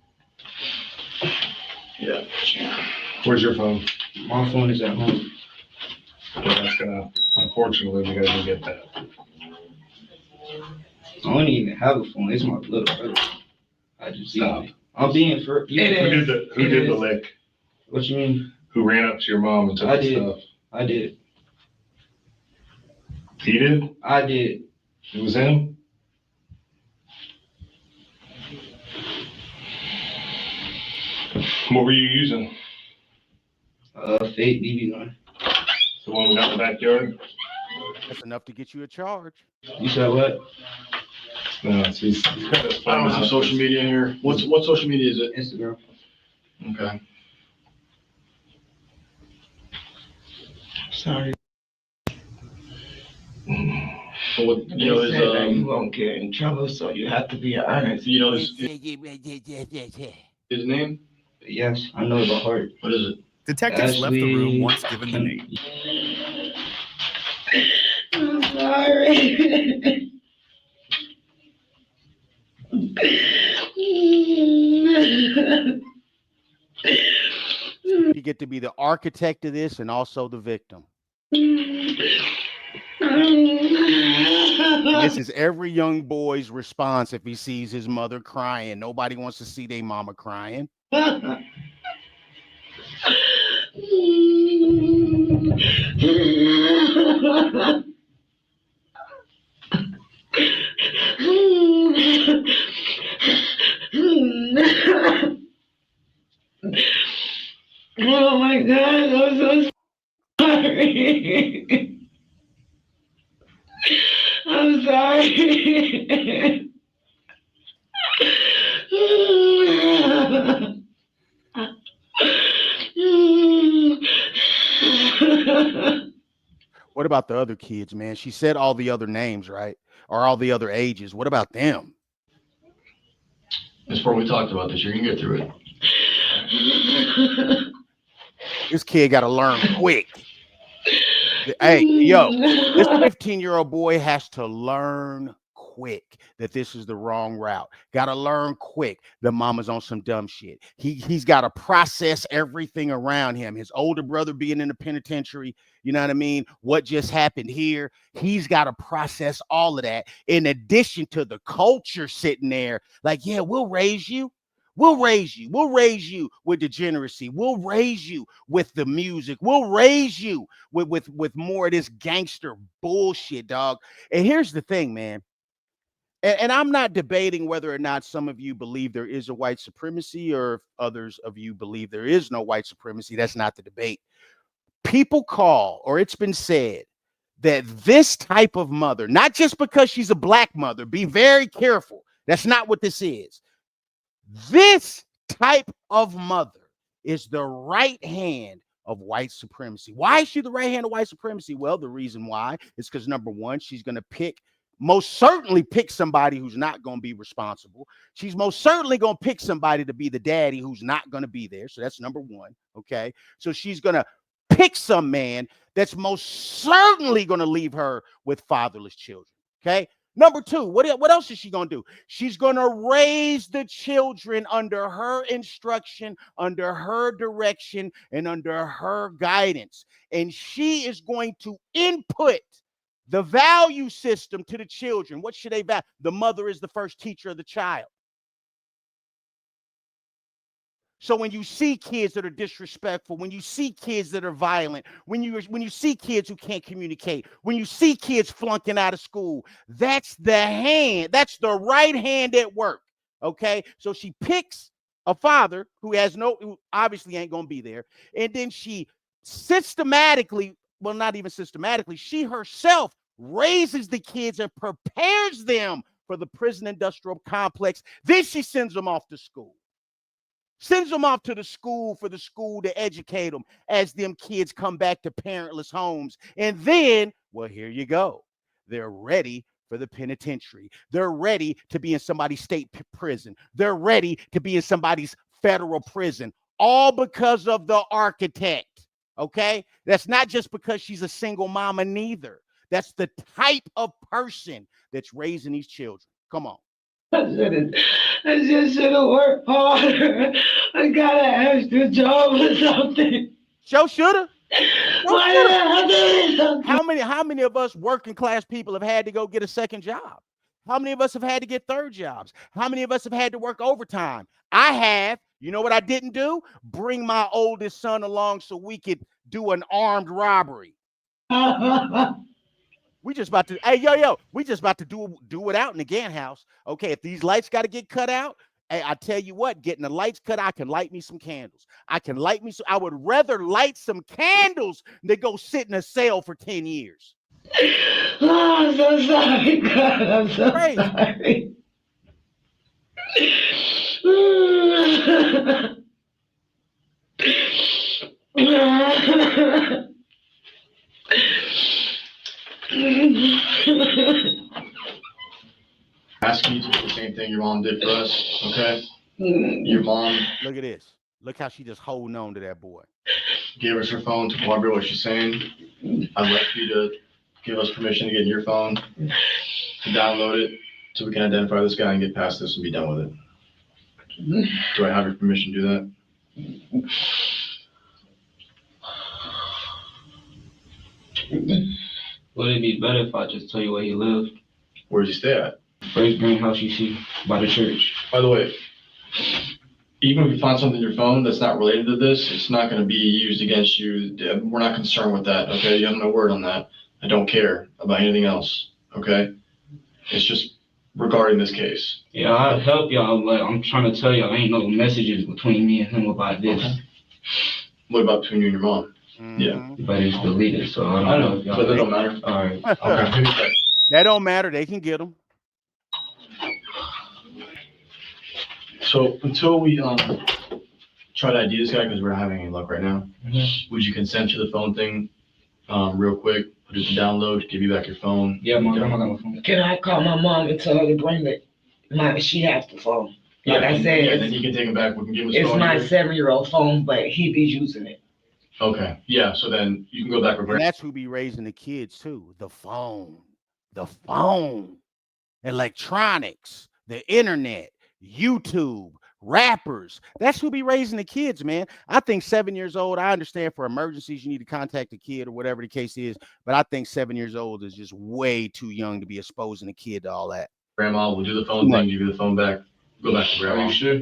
Yeah. Where's your phone? My phone is at home. Yeah, unfortunately, we gotta go get that. I don't even have a phone. It's my little brother. I just Stop. I'm being for. Who did the lick? What you mean? Who ran up to your mom and took the stuff? I did. He did? I did. It was him? What were you using? Fake BB gun. The one we got in the backyard? That's enough to get you a charge. You said what? No, he's I don't have social media in here. What social media is it? Instagram. Okay. Sorry. So what, you know, They said that you won't get in trouble, so you have to be honest. You know his name? Yes, I know it by heart. What is it? Detectives left the room once given the name. I'm sorry. You get to be the architect of this and also the victim. This is every young boy's response if he sees his mother crying. Nobody wants to see their mama crying. Oh my God, I'm so sorry. I'm sorry. What about the other kids, man? She said all the other names, right? Or all the other ages. What about them? Before we talked about this, you're gonna get through it. This kid got to learn quick. Hey, yo, this 15-year-old boy has to learn quick that this is the wrong route. Got to learn quick that mama's on some dumb shit. He's got to process everything around him. His older brother being in the penitentiary, you know what I mean? What just happened here? He's got to process all of that in addition to the culture sitting there like, yeah, we'll raise you. We'll raise you. We'll raise you with degeneracy. We'll raise you with the music. We'll raise you with more of this gangster bullshit, dog. And here's the thing, man. And I'm not debating whether or not some of you believe there is a white supremacy or if others of you believe there is no white supremacy. That's not the debate. People call, or it's been said, that this type of mother, not just because she's a black mother, be very careful. That's not what this is. This type of mother is the right hand of white supremacy. Why is she the right hand of white supremacy? Well, the reason why is because, number one, she's going to most certainly pick somebody who's not going to be responsible. She's most certainly going to pick somebody to be the daddy who's not going to be there. So that's number one. Okay. So she's going to pick some man that's most certainly going to leave her with fatherless children. Okay. Number two, what else is she going to do? She's going to raise the children under her instruction, under her direction, and under her guidance. And she is going to input the value system to the children. What should they value? The mother is the first teacher of the child. So when you see kids that are disrespectful, when you see kids that are violent, when you see kids who can't communicate, when you see kids flunking out of school, that's the hand, that's the right hand at work. Okay, so she picks a father who obviously ain't gonna be there, and then she systematically, well, not even systematically, she herself raises the kids and prepares them for the prison industrial complex. Then she sends them off to school. Sends them off to the school for the school to educate them as them kids come back to parentless homes. And then, well, here you go. They're ready for the penitentiary. They're ready to be in somebody's state prison. They're ready to be in somebody's federal prison, all because of the architect. Okay? That's not just because she's a single mama neither. That's the type of person that's raising these children. Come on. I just should have worked harder. I got an extra job or something. Show shoulda. Why did I have to do something? How many of us working class people have had to go get a second job? How many of us have had to get third jobs? How many of us have had to work overtime? I have. You know what I didn't do? Bring my oldest son along so we could do an armed robbery. We just about to, hey, yo, we just about to do it out in the Gantt house. Okay, if these lights got to get cut out, hey, I tell you what, getting the lights cut, I can light me some candles. I would rather light some candles than go sit in a cell for 10 years. Oh, I'm so sorry, God. I'm so Crazy. sorry. Asking you to do the same thing your mom did for us, okay? Your mom Look at this. Look how she just holding on to that boy. gave us her phone to corroborate what she's saying. I'd like for you to give us permission to get your phone, to download it, so we can identify this guy and get past this and be done with it. Do I have your permission to do that? Would it be better if I just tell you where he lived? Where does he stay at? First green house you see by the church. By the way, even if you find something in your phone that's not related to this, it's not going to be used against you. We're not concerned with that, okay? You have no word on that. I don't care about anything else, okay? It's just regarding this case. Yeah, I'll help y'all, but I'm trying to tell y'all, ain't no messages between me and him about this. Okay. What about between you and your mom? Yeah. But it's deleted, so I don't know if y'all. But that don't matter. All right. Okay. That don't matter. They can get them. So until we try to ID this guy, because we're not having any luck right now, would you consent to the phone thing real quick? Put it to download, give you back your phone. Yeah, my grandma got my phone. Can I call my mom and tell her to bring it? She has the phone. Like I said, yeah, then you can take him back. We can give him his it's phone. my here. 7-year-old phone, but he be using it. Okay. Yeah. So then you can go back with And that's who be raising the kids too. The phone, electronics, the internet, YouTube, rappers. That's who be raising the kids, man. I think 7 years old, I understand for emergencies, you need to contact a kid or whatever the case is. But I think 7 years old is just way too young to be exposing a kid to all that. Grandma, we'll do the phone thing, give you the phone back. Go back to grandma. Are you sure?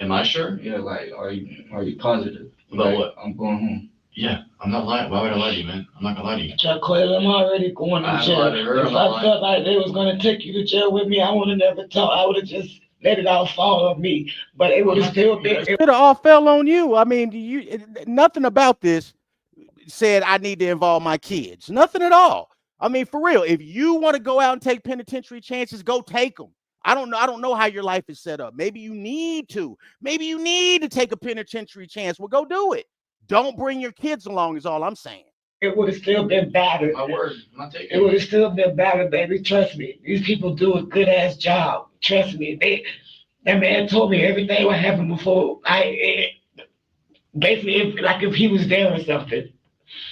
Am I sure? Yeah, like, are you positive? About like, what? I'm going home. Yeah, I'm not lying. Why would I lie to you, man? I'm not gonna lie to you. Jaquel, I'm already going to jail. If I felt like they was gonna take you to jail with me, I would have never told. I would have just let it all fall on me. But it would have still been. It should have all fell on you. I mean, nothing about this said I need to involve my kids. Nothing at all. I mean, for real. If you want to go out and take penitentiary chances, go take them. I don't know how your life is set up. Maybe you need to. Maybe you need to take a penitentiary chance. Well, go do it. Don't bring your kids along is all I'm saying. It would have still been battered. My word, I'm not taking it. It would have still been battered, baby. Trust me. These people do a good ass job. Trust me. That man told me everything what happened before. Basically, if he was there or something.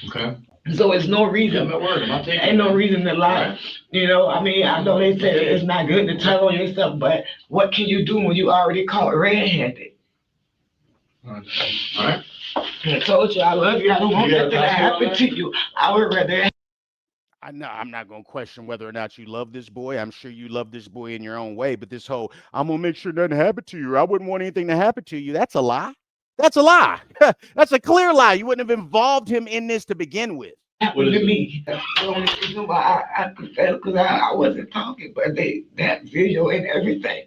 Okay. So it's no reason. Yeah, my word, I'm not taking Ain't no reason to lie. Right. You know, I mean, I know they say it's not good to tell on yourself, but what can you do when you already caught red-handed? All right. I told you I love you. I don't want nothing to happen to you. I would rather. I know I'm not going to question whether or not you love this boy. I'm sure you love this boy in your own way. But this whole, I'm going to make sure nothing happened to you. I wouldn't want anything to happen to you. That's a lie. That's a lie. That's a clear lie. You wouldn't have involved him in this to begin with. Happened to me. That's the only reason why I confess, because I wasn't talking, but that video and everything.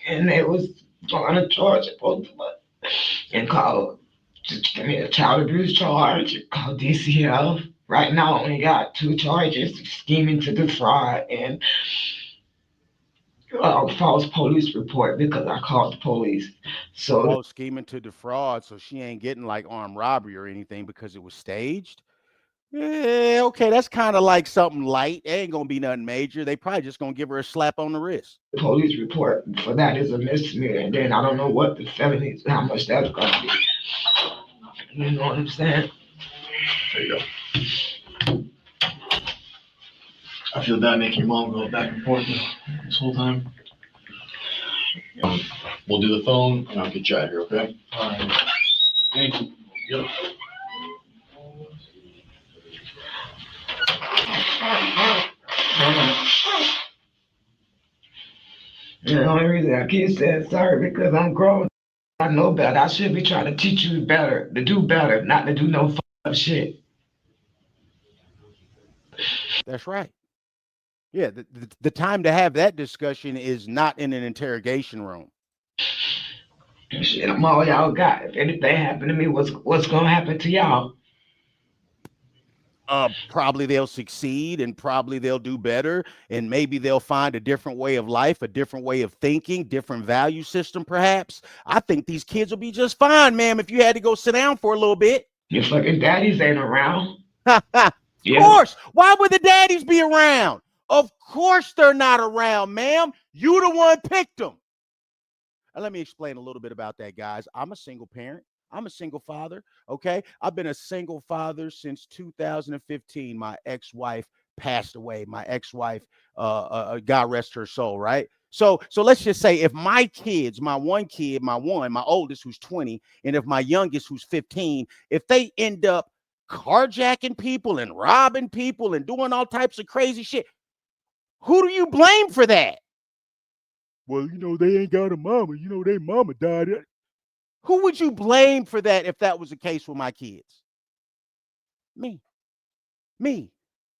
And they was going to charge both of us and called, just give me a child abuse charge, called DCL. Right now, I only got 2 charges, scheming to defraud and false police report because I called the police. So scheming to defraud, so she ain't getting like armed robbery or anything because it was staged. Yeah, okay, that's kind of like something light. It ain't gonna be nothing major. They probably just gonna give her a slap on the wrist. The police report for that is a misdemeanor, and then I don't know what the felonies, how much that's gonna be. You know what I'm saying? There you go. I feel bad making your mom go back and forth this whole time. We'll do the phone, and I'll get you out of here, okay? All right. Thank you. Yep. The only reason I keep saying sorry because I'm grown. I know better. I should be trying to teach you better, to do better, not to do no up shit. That's right. Yeah, the time to have that discussion is not in an interrogation room. Shit, I'm all y'all got. If anything happened to me, what's gonna happen to y'all? Probably they'll succeed and probably they'll do better. And maybe they'll find a different way of life, a different way of thinking, different value system, perhaps. I think these kids will be just fine, ma'am, if you had to go sit down for a little bit. Your fucking daddies ain't around. Of Yeah. course. Why would the daddies be around? Of course they're not around, ma'am. You the one picked them. And let me explain a little bit about that, guys. I'm a single parent. I'm a single father. Okay. I've been a single father since 2015. My ex-wife passed away. My ex-wife, God rest her soul, right? So let's just say if my kids, my oldest who's 20, and if my youngest who's 15, if they end up carjacking people and robbing people and doing all types of crazy shit, who do you blame for that? Well, they ain't got a mama. Their mama died. Who would you blame for that if that was the case with my kids? Me.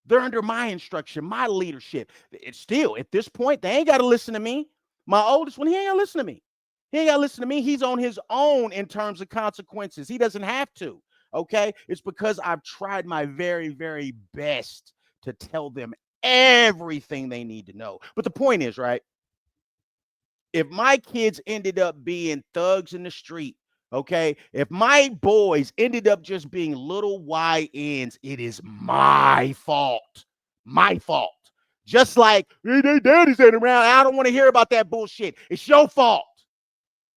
They're under my instruction, my leadership. It's still, at this point, they ain't got to listen to me. My oldest one, he ain't got to listen to me. He's on his own in terms of consequences. He doesn't have to, okay? It's because I've tried my very, very best to tell them everything they need to know. But the point is, right, if my kids ended up being thugs in the street, okay, if my boys ended up just being little YNs, it is my fault. Just like, hey, their daddies ain't around. I don't want to hear about that bullshit. It's your fault.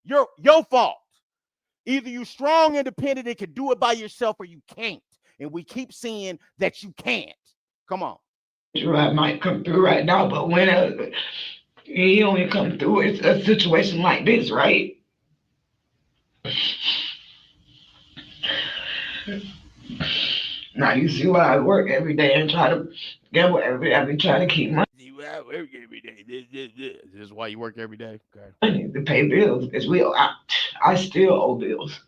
Your fault. Either you strong, independent, and can do it by yourself, or you can't. And we keep seeing that you can't. Come on. I might come through right now, but when he only come through it's a situation like this, right? Now you see why I work every day and try to get whatever I be trying to keep money. I work every day. This is why you work every day. Okay. Money to pay bills. It's real. I still owe bills.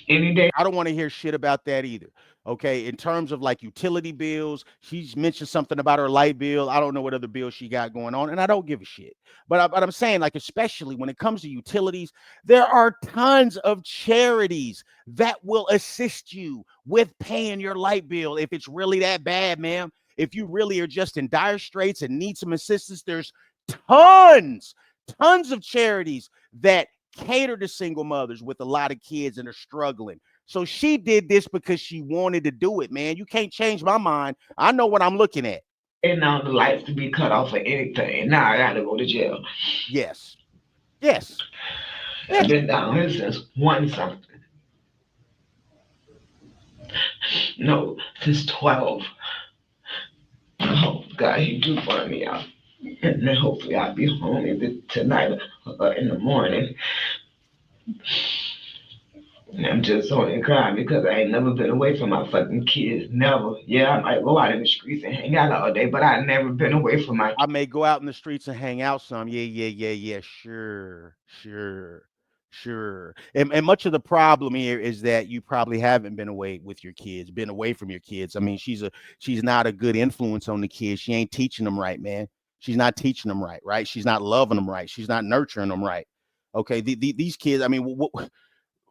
Any day. I don't want to hear shit about that either. Okay. In terms of like utility bills, she's mentioned something about her light bill. I don't know what other bills she got going on, and I don't give a shit. But I'm saying, like, especially when it comes to utilities, there are tons of charities that will assist you with paying your light bill if it's really that bad, ma'am. If you really are just in dire straits and need some assistance, there's tons of charities that cater to single mothers with a lot of kids and are struggling. So she did this because she wanted to do it, man. You can't change my mind. I know what I'm looking at. And now the lights to be cut off for anything. Now I gotta go to jail. Yes. I've been down here since 1-something. No, since 12. Oh God, he do find me out. And then hopefully I'll be home either tonight or in the morning. And I'm just only crying because I ain't never been away from my fucking kids. Never. Yeah, I might go out in the streets and hang out all day, but I've never been away from my kids. I may go out in the streets and hang out some. Yeah. Sure. And much of the problem here is that you probably haven't been away from your kids. I mean, she's not a good influence on the kids. She ain't teaching them right, man. She's not teaching them right? She's not loving them right. She's not nurturing them right. Okay, these kids, I mean,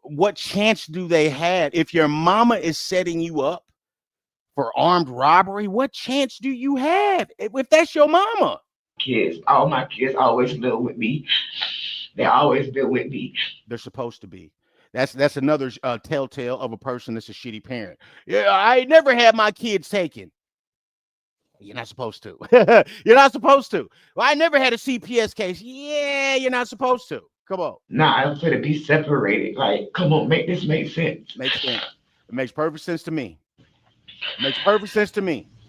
what chance do they have? If your mama is setting you up for armed robbery, what chance do you have if that's your mama? Kids, all my kids always live with me. They always been with me. They're supposed to be. That's another telltale of a person that's a shitty parent. Yeah, I never had my kids taken. You're not supposed to. You're not supposed to. Well, I never had a CPS case. Yeah, you're not supposed to. Come on. Nah, I'm gonna be separated. Like, come on, make this make sense. Makes sense. It makes perfect sense to me.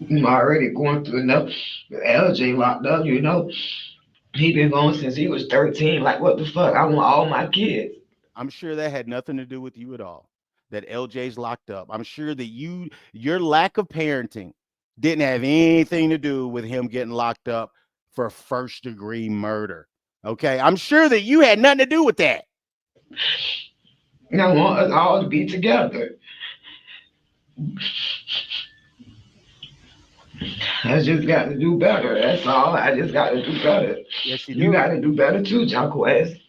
I'm already going through enough. LJ locked up, He been gone since he was 13. Like, what the fuck? I want all my kids. I'm sure that had nothing to do with you at all. That LJ's locked up. I'm sure that your lack of parenting didn't have anything to do with him getting locked up for first-degree murder. Okay, I'm sure that you had nothing to do with that. And I want us all to be together. I just got to do better. That's all. I just got to do better. Yes, you got to do better too, Jacquez.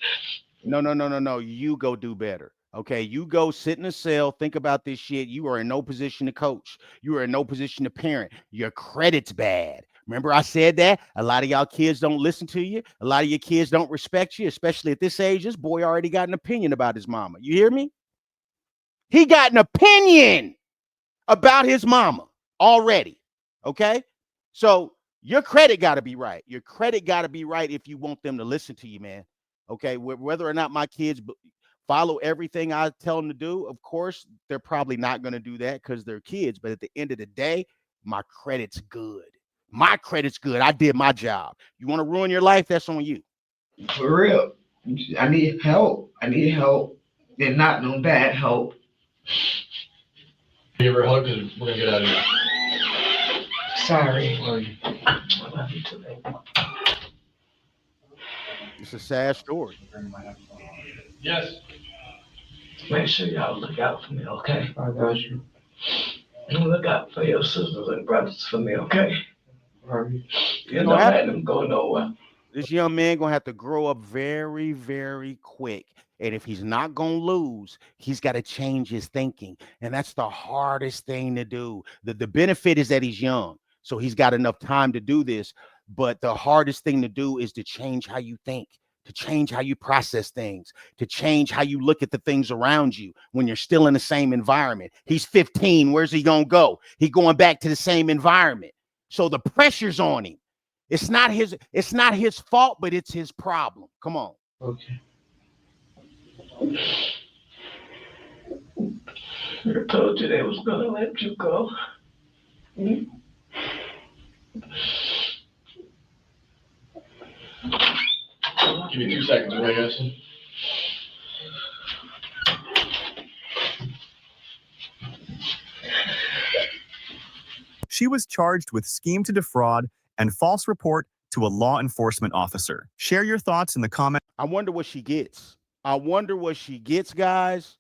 No. You go do better. Okay, you go sit in a cell, think about this shit. You are in no position to coach. You are in no position to parent. Your credit's bad. Remember, I said that a lot of y'all kids don't listen to you. A lot of your kids don't respect you, especially at this age. This boy already got an opinion about his mama. You hear me? He got an opinion about his mama already. Okay, so your credit got to be right. Your credit got to be right if you want them to listen to you, man. Okay, whether or not my kids follow everything I tell them to do, of course, they're probably not going to do that because they're kids. But at the end of the day, my credit's good. My credit's good. I did my job. You want to ruin your life? That's on you. For real. I need help. I need help. And not no bad help. Give her a hug and we're gonna get out of here. Sorry. I love you too, baby. It's a sad story. Yes. Make sure y'all look out for me, okay? I got you. And look out for your sisters and brothers for me, okay? You don't let them go nowhere. This young man gonna have to grow up very, very quick. And if he's not gonna lose, he's got to change his thinking. And that's the hardest thing to do. The benefit is that he's young, so he's got enough time to do this. But the hardest thing to do is to change how you think, to change how you process things, to change how you look at the things around you when you're still in the same environment. He's 15. Where's he gonna go? He going back to the same environment. So the pressure's on him. It's not his fault, but it's his problem. Come on. Okay. I told you they was gonna let you go. Hmm? Give me 2 seconds, okay, guys? She was charged with scheme to defraud and false report to a law enforcement officer. Share your thoughts in the comment. I wonder what she gets. I wonder what she gets, guys.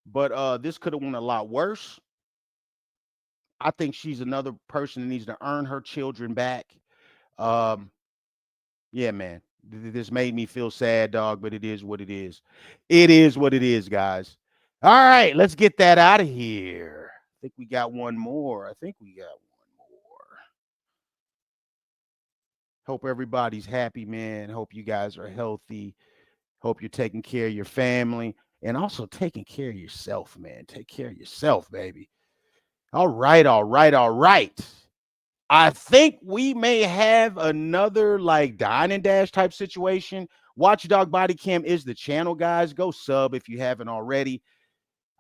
But this could have went a lot worse. I think she's another person that needs to earn her children back. Yeah, man. This made me feel sad, dog, but it is what it is. It is what it is, guys. All right, let's get that out of here. I think we got one more. Hope everybody's happy, man. Hope you guys are healthy. Hope you're taking care of your family and also taking care of yourself, man. Take care of yourself, baby. All right. I think we may have another like dine and dash type situation. Watchdog Body Cam is the channel, guys. Go sub if you haven't already.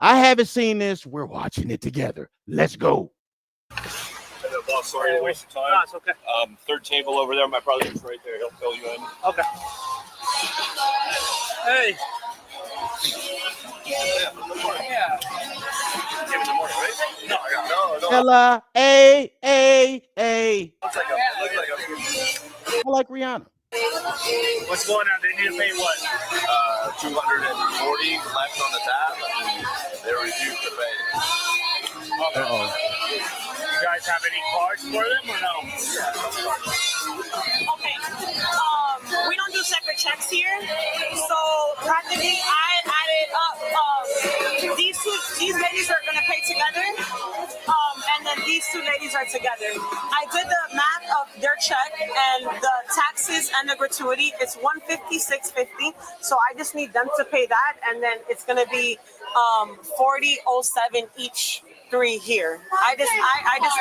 I haven't seen this. We're watching it together. Let's go. Boss, sorry to waste your time. No, it's okay. Third table over there. My brother's right there. He'll fill you in. Okay. Hey. Yeah. Good morning. Yeah. Good morning, right? No. Ella, hey. Looks like I like Rihanna. What's going on? They need to pay what? 240 left on the tab, and they refused to pay. Uh-oh. You guys have any cards for them or no? Okay. We don't do separate checks here. So practically, I added up. These ladies are gonna pay together. And then these two ladies are together. I did the math of their check and the taxes and the gratuity. It's $156.50. So I just need them to pay that, and then it's gonna be $40.07 each. 3 here. I just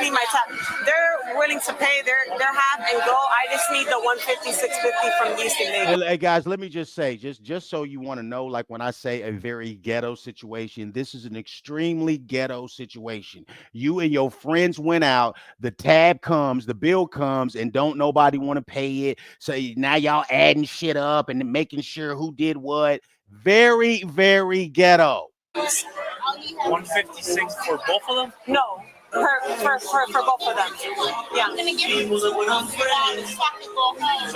need my tax. They're willing to pay their half and go. I just need the $156.50 from these two ladies. Hey guys, let me just say, just so you want to know, like when I say a very ghetto situation, this is an extremely ghetto situation. You and your friends went out, the tab comes, the bill comes, and don't nobody want to pay it. So now y'all adding shit up and making sure who did what. Very, very ghetto. 156 for both of them? No. for both of them. Yeah. I'm gonna give you. So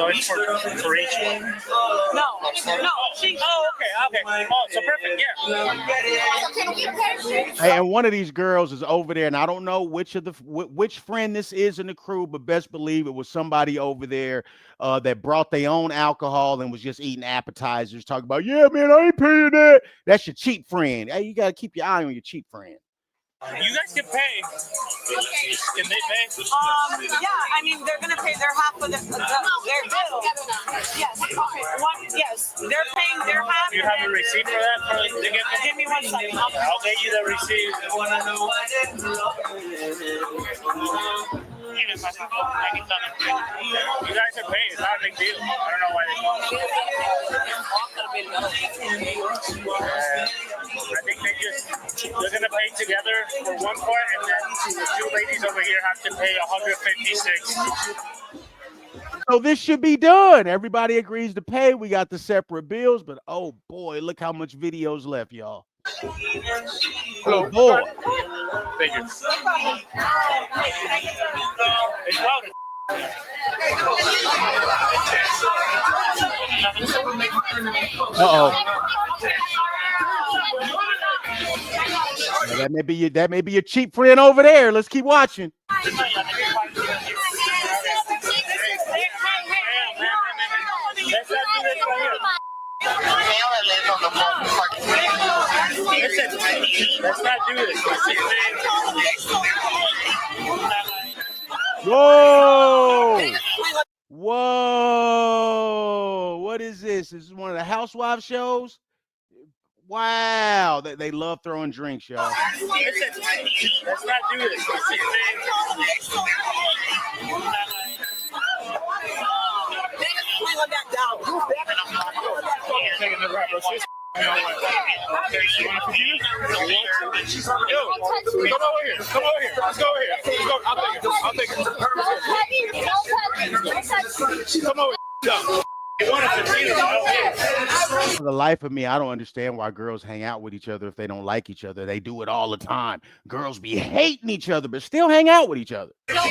it's for each one. No. Okay. Oh, so perfect. Yeah. Hey, and one of these girls is over there, and I don't know which of the which friend this is in the crew, but best believe it was somebody over there that brought their own alcohol and was just eating appetizers, talking about, yeah, man, I ain't paying that. That's your cheap friend. Hey, you gotta keep your eye on your cheap friend. You guys can pay. Okay. Can they pay? Yeah, I mean, they're gonna pay their half of their bill. Yes. Okay. Yes, they're paying their half. Do you have a receipt for that? Give me 1 second. I'll get you the receipt. You guys are paying. It's not a big deal. I don't know why I think they're gonna pay together for one part, and then the two ladies over here have to pay 156. So this should be done. Everybody agrees to pay. We got the separate bills, but oh boy, look how much videos left, y'all. Oh boy. Thank you. It's loaded. Uh-oh. Now, that may be your cheap friend over there. Let's keep watching. Let's not do this. Whoa! Whoa! What is this? This is one of the housewife shows? Wow, they love throwing drinks, y'all. Let's not do this. Come over here. Let's go over here. I'll take it. Come over here. For the life of me, I don't understand why girls hang out with each other if they don't like each other. They do it all the time. Girls be hating each other, but still hang out with each other. Listen,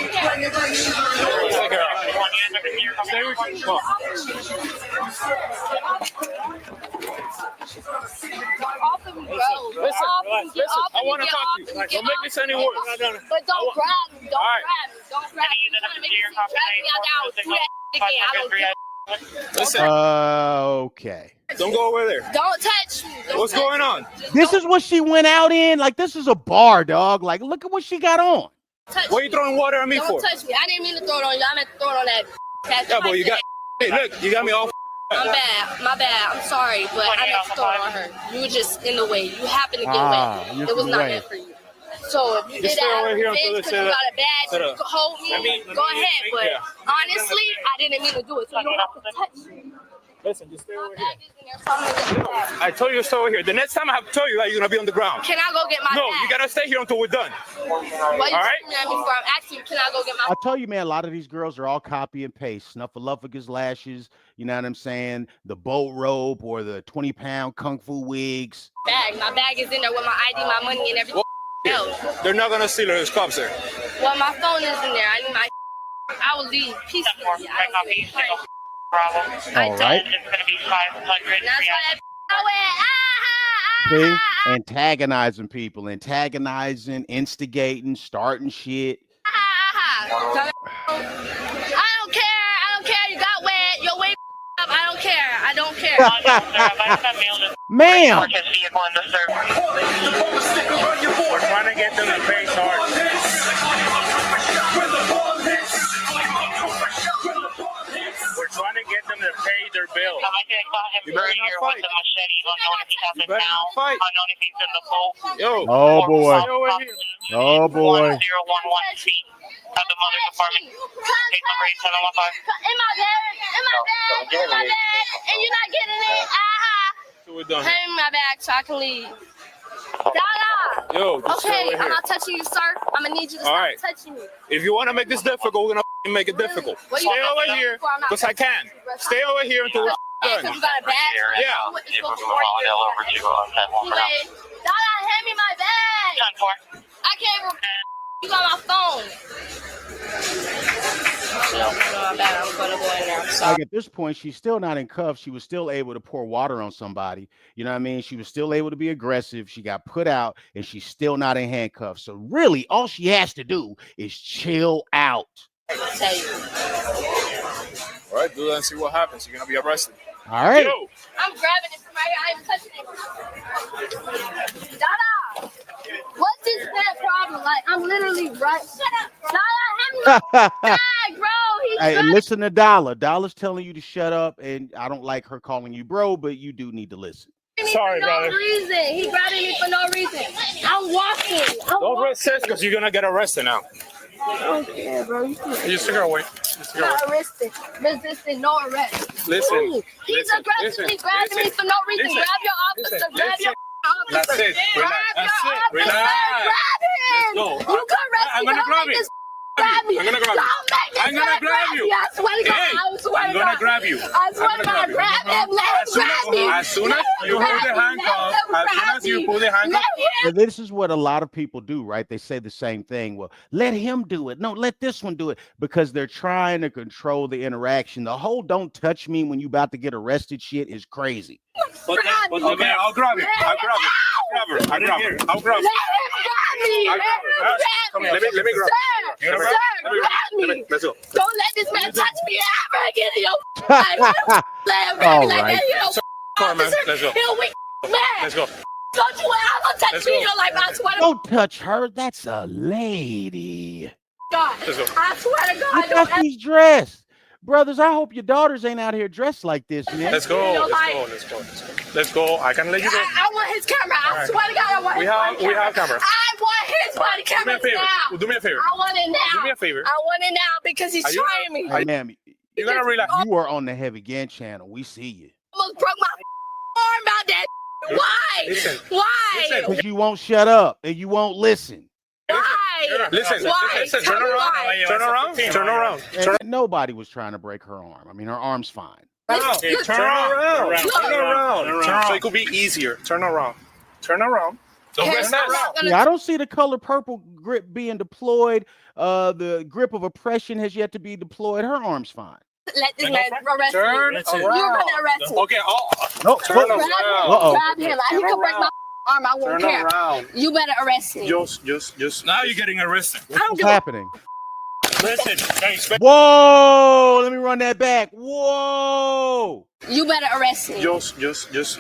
I want to talk to you. Don't make this any worse. But don't grab me. Don't grab me. Don't grab me. You're trying to make me drag me out there. Do that again. I don't give Listen. Okay. Don't go over there. Don't touch me. What's going on? This is what she went out in. Like, this is a bar, dog. Like, look at what she got on. What are you throwing water on me for? Don't touch me. I didn't mean to throw it on you. I meant to throw it on that. Yeah, boy, you got. Hey, look, you got me all. I'm bad. My bad. I'm sorry, but I meant to throw it on her. You were just in the way. You happened to get wet. It was not meant for you. So if you did that because you got a badge, you could hold me, go ahead. But honestly, I didn't mean to do it. So you don't have to touch me. Listen, just stay over here. I told you to stay over here. The next time I have to tell you that you're going to be on the ground. Can I go get my No, bag? you got to stay here until we're done. What you all right? at me for? I'm asking you, can I go get my I tell you, man, a lot of these girls are all copy and paste. Snuffleupagus lashes, you know what I'm saying? The boat rope or the 20-pound kung fu wigs. bag? My bag is in there with my ID, my money, and everything else. They're not going to steal it. There's cops there. Well, my phone is in there. I need my. I will leave peacefully. All right. See? Antagonizing people, instigating, starting shit. I don't care. You got wet. Your way up. I don't care. Ma'am. We're trying to get them to pay charges. We're trying to get them to pay their bill. You better not fight. You better not fight. Yo. Oh boy. Oh boy. At the mother department. Case number 8715. In my bag. And you're not getting it. So we're done. Hand me my bag so I can leave. Dada. Yo, just Okay, stay over I'm here. not touching you, sir. I'm gonna need you to All stop right. touching me. If you want to make this difficult, we're going to make it difficult. What Stay you over doing? here, I'm not because I can. Stay over here until we're Because done. you got a badge. Yeah. Anyway, Dada, hand me my bag. I can't. You got my phone. I'm gonna go in there. Like at this point, she's still not in cuffs. She was still able to pour water on somebody. You know what I mean? She was still able to be aggressive. She got put out, and she's still not in handcuffs. So really, all she has to do is chill out. I'll tell you. All right, do that and see what happens. You're gonna be arrested. All right. Yo. I'm grabbing it from right here. I ain't touching it. Dada, what's this bad problem? Like, I'm literally right. Shut up, Dada, hand me my bag, bro. Hey, listen to Dollar. Dollar's telling you to shut up, and I don't like her calling you bro, but you do need to listen. Sorry, for brother. No reason. He grabbing me for no reason. I'm walking. Don't resist because you're gonna get arrested now. I don't care, bro. You just took her away. Not arrested. Resisting, no arrest. Listen. Ooh, he's aggressively grabbing me for no reason. Listen, grab your officer. Grab your officer. That's it. Grab That's your it. officer. Relax. Grab him. Let's go. You can arrest I'm me. gonna Don't grab make you. this grab me. I'm gonna grab you. Don't make this I'm gonna grab you. I swear to God. Hey, I swear I'm to gonna God. grab you. I swear to God. Grab him. Let him grab me. As soon as you hold the handcuffs, And this is what a lot of people do, right? They say the same thing. Well, let him do it. No, let this one do it, because they're trying to control the interaction. The whole "don't touch me when you about to get arrested" shit is crazy. Okay, I'll grab you. I'll grab you. I'll grab you. I'll grab you. Let him grab me. Come here. Let me grab you. Sir, grab me. Let's go. Don't let this man touch me ever again in your life. Let him grab me like that. You know, Come on, man. Let's go. You're a weak man. Let's go. Don't you ever touch me in your life. I swear to Don't touch her. That's a lady. God. Let's go. I swear to God. Look Don't how she's dressed. Brothers, I hope your daughters ain't out here dressed like this, man. Let's go. Let's go. I can let you go. I want his camera. I swear to God, I want his body camera. We have camera. I want his body camera now. Do me a favor. I want it now. Do me a favor. I want it now because he's trying me. Hey, ma'am, You're gonna relax. you are on the Heavy Gantt channel. We see you. Almost broke my arm about that. Why? Listen. Why? Because you won't shut up and you won't listen. Why? Listen. Why? Turn around. Turn around. And nobody was trying to break her arm. I mean, her arm's fine. Turn around. So it could be easier. Turn around. Don't rest around. Yeah, I don't see the color purple grip being deployed. The grip of oppression has yet to be deployed. Her arm's fine. Let this man arrest Turn me. around. You're gonna arrest me. Okay. No, Turn look. around. Grab him. He can break my arm. I won't Turn care. around. You better arrest me. Just. Now you're getting arrested. What's happening? Listen. Hey, Whoa! Let me run that back. Whoa! You better arrest me. Just.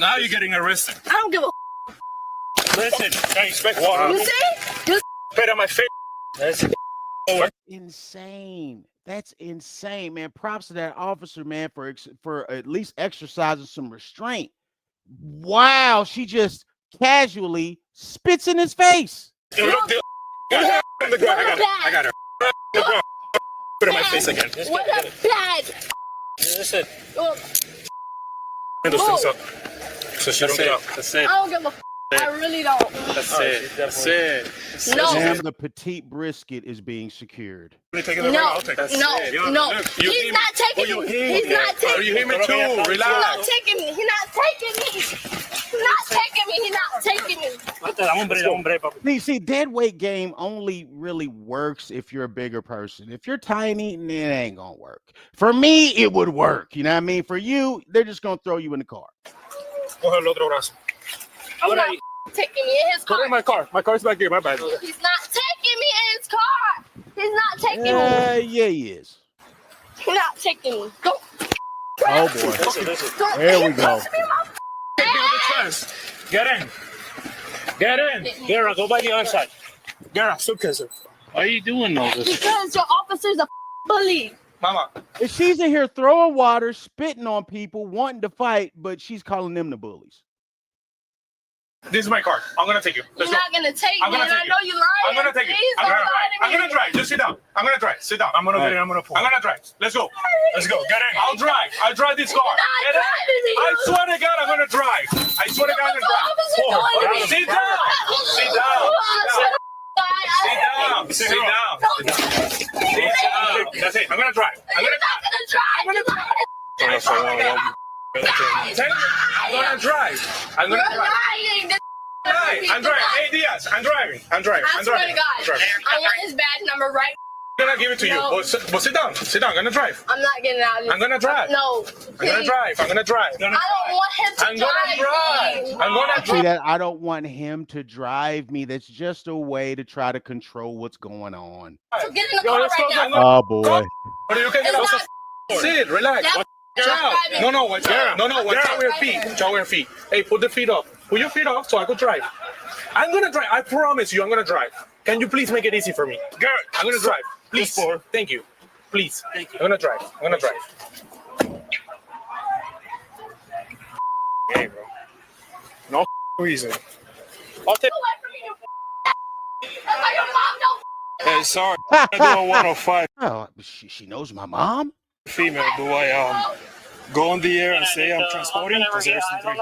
Now you're getting arrested. I don't give a. Listen. Hey, expect water. You see? You Spit on my face. That's Insane. That's insane, man. Props to that officer, man, for at least exercising some restraint. Wow, she just casually spits in his face. I got her. Put on my face again. What a bad. Listen. Oh, Those things up. So she don't get up. That's it. I don't give a. I really don't. That's it. No. Ma'am, the petite brisket is being secured. No. He's not taking me. He's not taking me. You hear me too? He's Relax. not taking me. He's not taking me. He's not taking me. See, dead weight game only really works if you're a bigger person. If you're tiny, it ain't gonna work. For me, it would work. You know what I mean? For you, they're just gonna throw you in the car. Coge el otro brazo. He's not taking me in his car. Go to my car. My car's back here. My bad. He's not taking me in his car. He's not taking me. Yeah, he is. He's not taking me. Don't. Oh boy. Don't There we go. touch me in my Get in. Gara, go by the other side. Gara, suitcase. Why are you doing all this? Because your officer's a bully. Mama. If she's in here throwing water, spitting on people, wanting to fight, but she's calling them the bullies. This is my car. I'm gonna take you. You're not gonna take me, and I know you lying. I'm gonna take you. Please, I'm gonna drive. Just sit down. I'm gonna drive. Sit down. I'm gonna get in. I'm gonna pull. I'm gonna drive. Let's go. Get in. I'll drive this car. You're not driving me. I swear to God, I'm gonna drive. I swear to God, I'm gonna drive. Sit down. Sit down. That's it. I'm gonna drive. I'm gonna drive. I'm gonna drive. You're lying. I'm driving. Hey, Diaz, I'm driving. I'm driving. I swear to God, I want his badge number right. I'm gonna give it to you. Well, sit down. Sit down. I'm gonna drive. I'm not getting out of this. I'm gonna drive. No. I'm gonna drive. I'm gonna drive. I don't want him to drive. I'm gonna drive. See that? I don't want him to drive me. That's just a way to try to control what's going on. So get in the car right now. Oh boy. You can get out. Sit, relax. Get out. No, watch out your feet. Watch out your feet. Hey, put the feet up. Put your feet up so I could drive. I'm gonna drive. I promise you, I'm gonna drive. Can you please make it easy for me? Good. I'm gonna drive. Please. Thank you. Please. Thank you. I'm gonna drive. Hey, bro. No reason. I'll take. Hey, sorry. I do a 105. Oh, she knows my mom? Female, do I go on the air and say I'm transporting? Because there's something.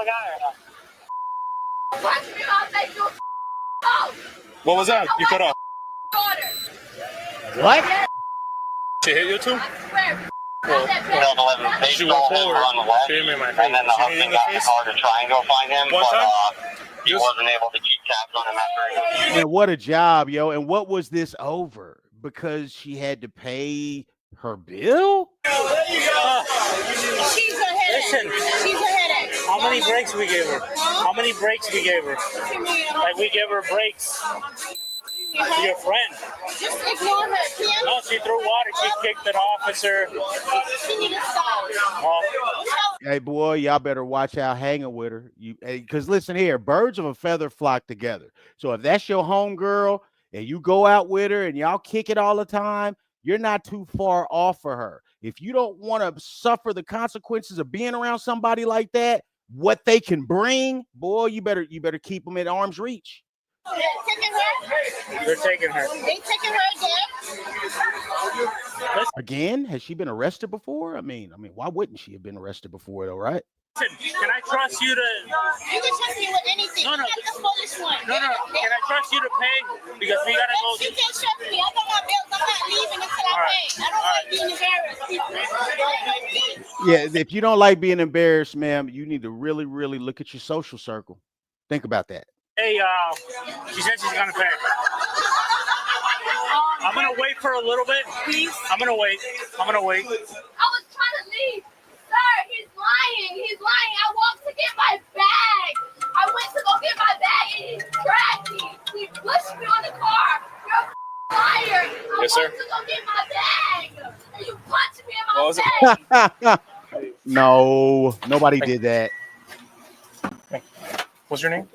What was that? You cut off. What? She hit you too? Well, she went forward, she hit me in my face. And then the husband got in the car to try and go find him, but he wasn't able to keep tabs on him after. And what a job, yo. And what was this over? Because she had to pay her bill? She's a headache. She's a headache. How many breaks we gave her? How many breaks we gave her? Like we gave her breaks. Your friend. Just ignore her. No, she threw water. She kicked an officer. She need to stop. Hey, boy, y'all better watch out hanging with her. Because listen here, birds of a feather flock together. So if that's your homegirl and you go out with her and y'all kick it all the time, you're not too far off for her. If you don't want to suffer the consequences of being around somebody like that, what they can bring, boy, you better keep them at arm's reach. They're taking her. They taking her again? Again? Has she been arrested before? I mean, why wouldn't she have been arrested before though, right? Listen, can I trust you to? You can trust me with anything. No. Not the foolish one. No. Can I trust you to pay? Because we gotta go. You can't trust me. I got my bills. I'm not leaving until I pay. I don't like being embarrassed. Yeah, if you don't like being embarrassed, ma'am, you need to really, really look at your social circle. Think about that. Hey, she said she's gonna pay. I'm gonna wait for a little bit. Please. I'm gonna wait. I was trying to leave. Sir, he's lying. I walked to get my bag. I went to go get my bag and he dragged me. He pushed me on the car. You're a liar. Yes, sir. I went to go get my bag. And you punched me in my bag. No, nobody did that. Hey, what's your name?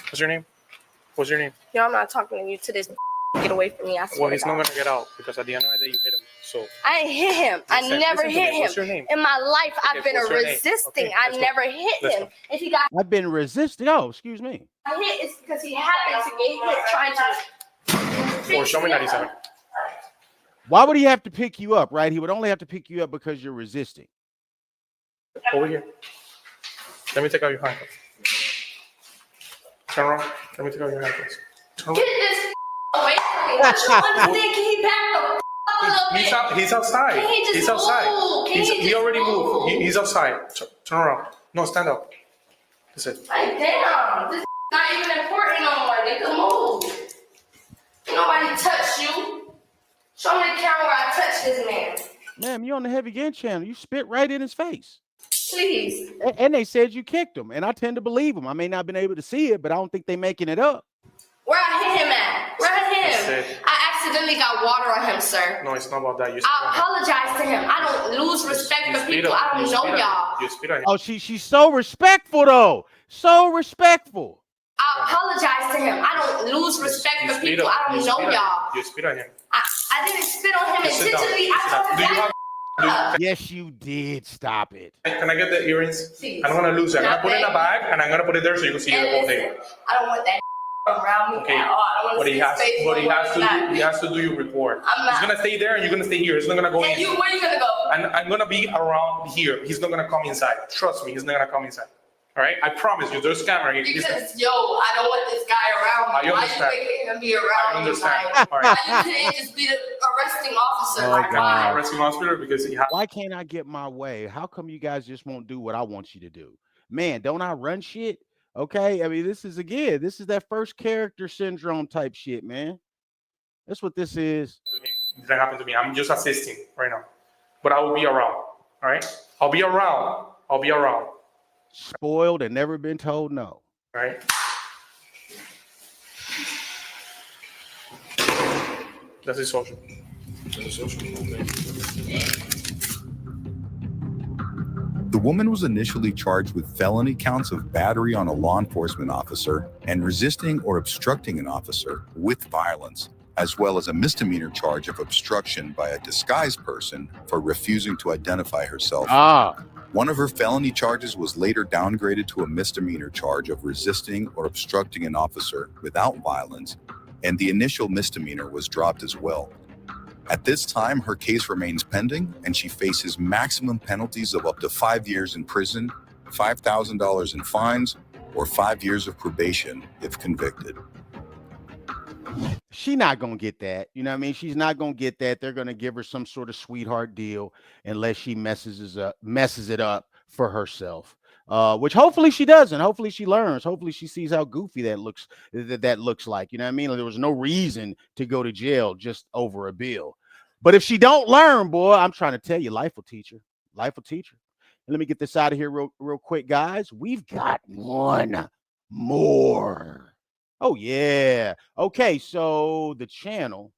What's your name? Yo, I'm not talking to you to this. Get away from me. I swear. Well, he's not gonna get out because at the end of the day you hit him. So I ain't hit him. I never hit him. What's your name? In my life, I've been what's your name? resisting. Okay, I never hit him. If he got I've been resisting. Oh, excuse me. hit, it's because he happened to get hit trying to. Or show me 97. Why would he have to pick you up, right? He would only have to pick you up because you're resisting. Over here. Let me take out your handcuffs. Turn around. Let me take out your handcuffs. Get this away from me. What you want to think? Can he back the up a little bit? He's outside. Can he just He's outside. move? Can he He already move? moved. He's outside. Turn around. No, stand up. That's it. Like, damn, this not even important no more. Nigga, move. Nobody touched you. Show me the camera where I touched this man. Ma'am, you're on the Heavy Gantt channel. You spit right in his face. Please. And they said you kicked him, and I tend to believe them. I may not have been able to see it, but I don't think they're making it up. Where I hit him at? Where I hit him? I accidentally got water on him, sir. No, it's not about that. I apologize to him. I don't lose respect for people. I don't know y'all. You spit on him. Oh, she's so respectful, though. So respectful. I apologize to him. I don't lose respect for people. I don't know y'all. You spit on him. I didn't spit on him intentionally. Do you have? Yes, you did. Stop it. Can I get the earrings? Please. I'm gonna lose it. I'm gonna put it in a bag and I'm gonna put it there so you can see it the whole day. I don't want that around me at all. I don't want to see his face. He has to do your report. I'm not. He's gonna stay there and you're gonna stay here. He's not gonna go in. Where you gonna go? And I'm gonna be around here. He's not gonna come inside. Trust me, he's not gonna come inside. All right? I promise you, there's a camera here. Because, I don't want this guy around me. I understand. Why you making him be around I understand. me? Like, All right. why you couldn't just be the arresting officer? Oh, like, why? Arresting hospital because he has. Why can't I get my way? How come you guys just won't do what I want you to do? Man, don't I run shit? Okay, I mean, this is that first character syndrome type shit, man. That's what this is. That happened to me. I'm just assisting right now, but I will be around. All right, I'll be around. I'll be around. Spoiled and never been told no. All right. That's his social. The woman was initially charged with felony counts of battery on a law enforcement officer and resisting or obstructing an officer with violence, as well as a misdemeanor charge of obstruction by a disguised person for refusing to identify herself. One of her felony charges was later downgraded to a misdemeanor charge of resisting or obstructing an officer without violence, and the initial misdemeanor was dropped as well. At this time, her case remains pending, and she faces maximum penalties of up to 5 years in prison, $5,000 in fines, or 5 years of probation if convicted. She's not going to get that. You know what I mean? She's not going to get that. They're going to give her some sort of sweetheart deal unless she messes it up for herself. Which hopefully she doesn't. Hopefully she learns. Hopefully she sees how goofy that looks like. You know what I mean? Like, there was no reason to go to jail just over a bill. But if she don't learn, boy, I'm trying to tell you, life will teach her. Life will teach her. And let me get this out of here real quick, guys. We've got one more. Oh, yeah. Okay, so the channel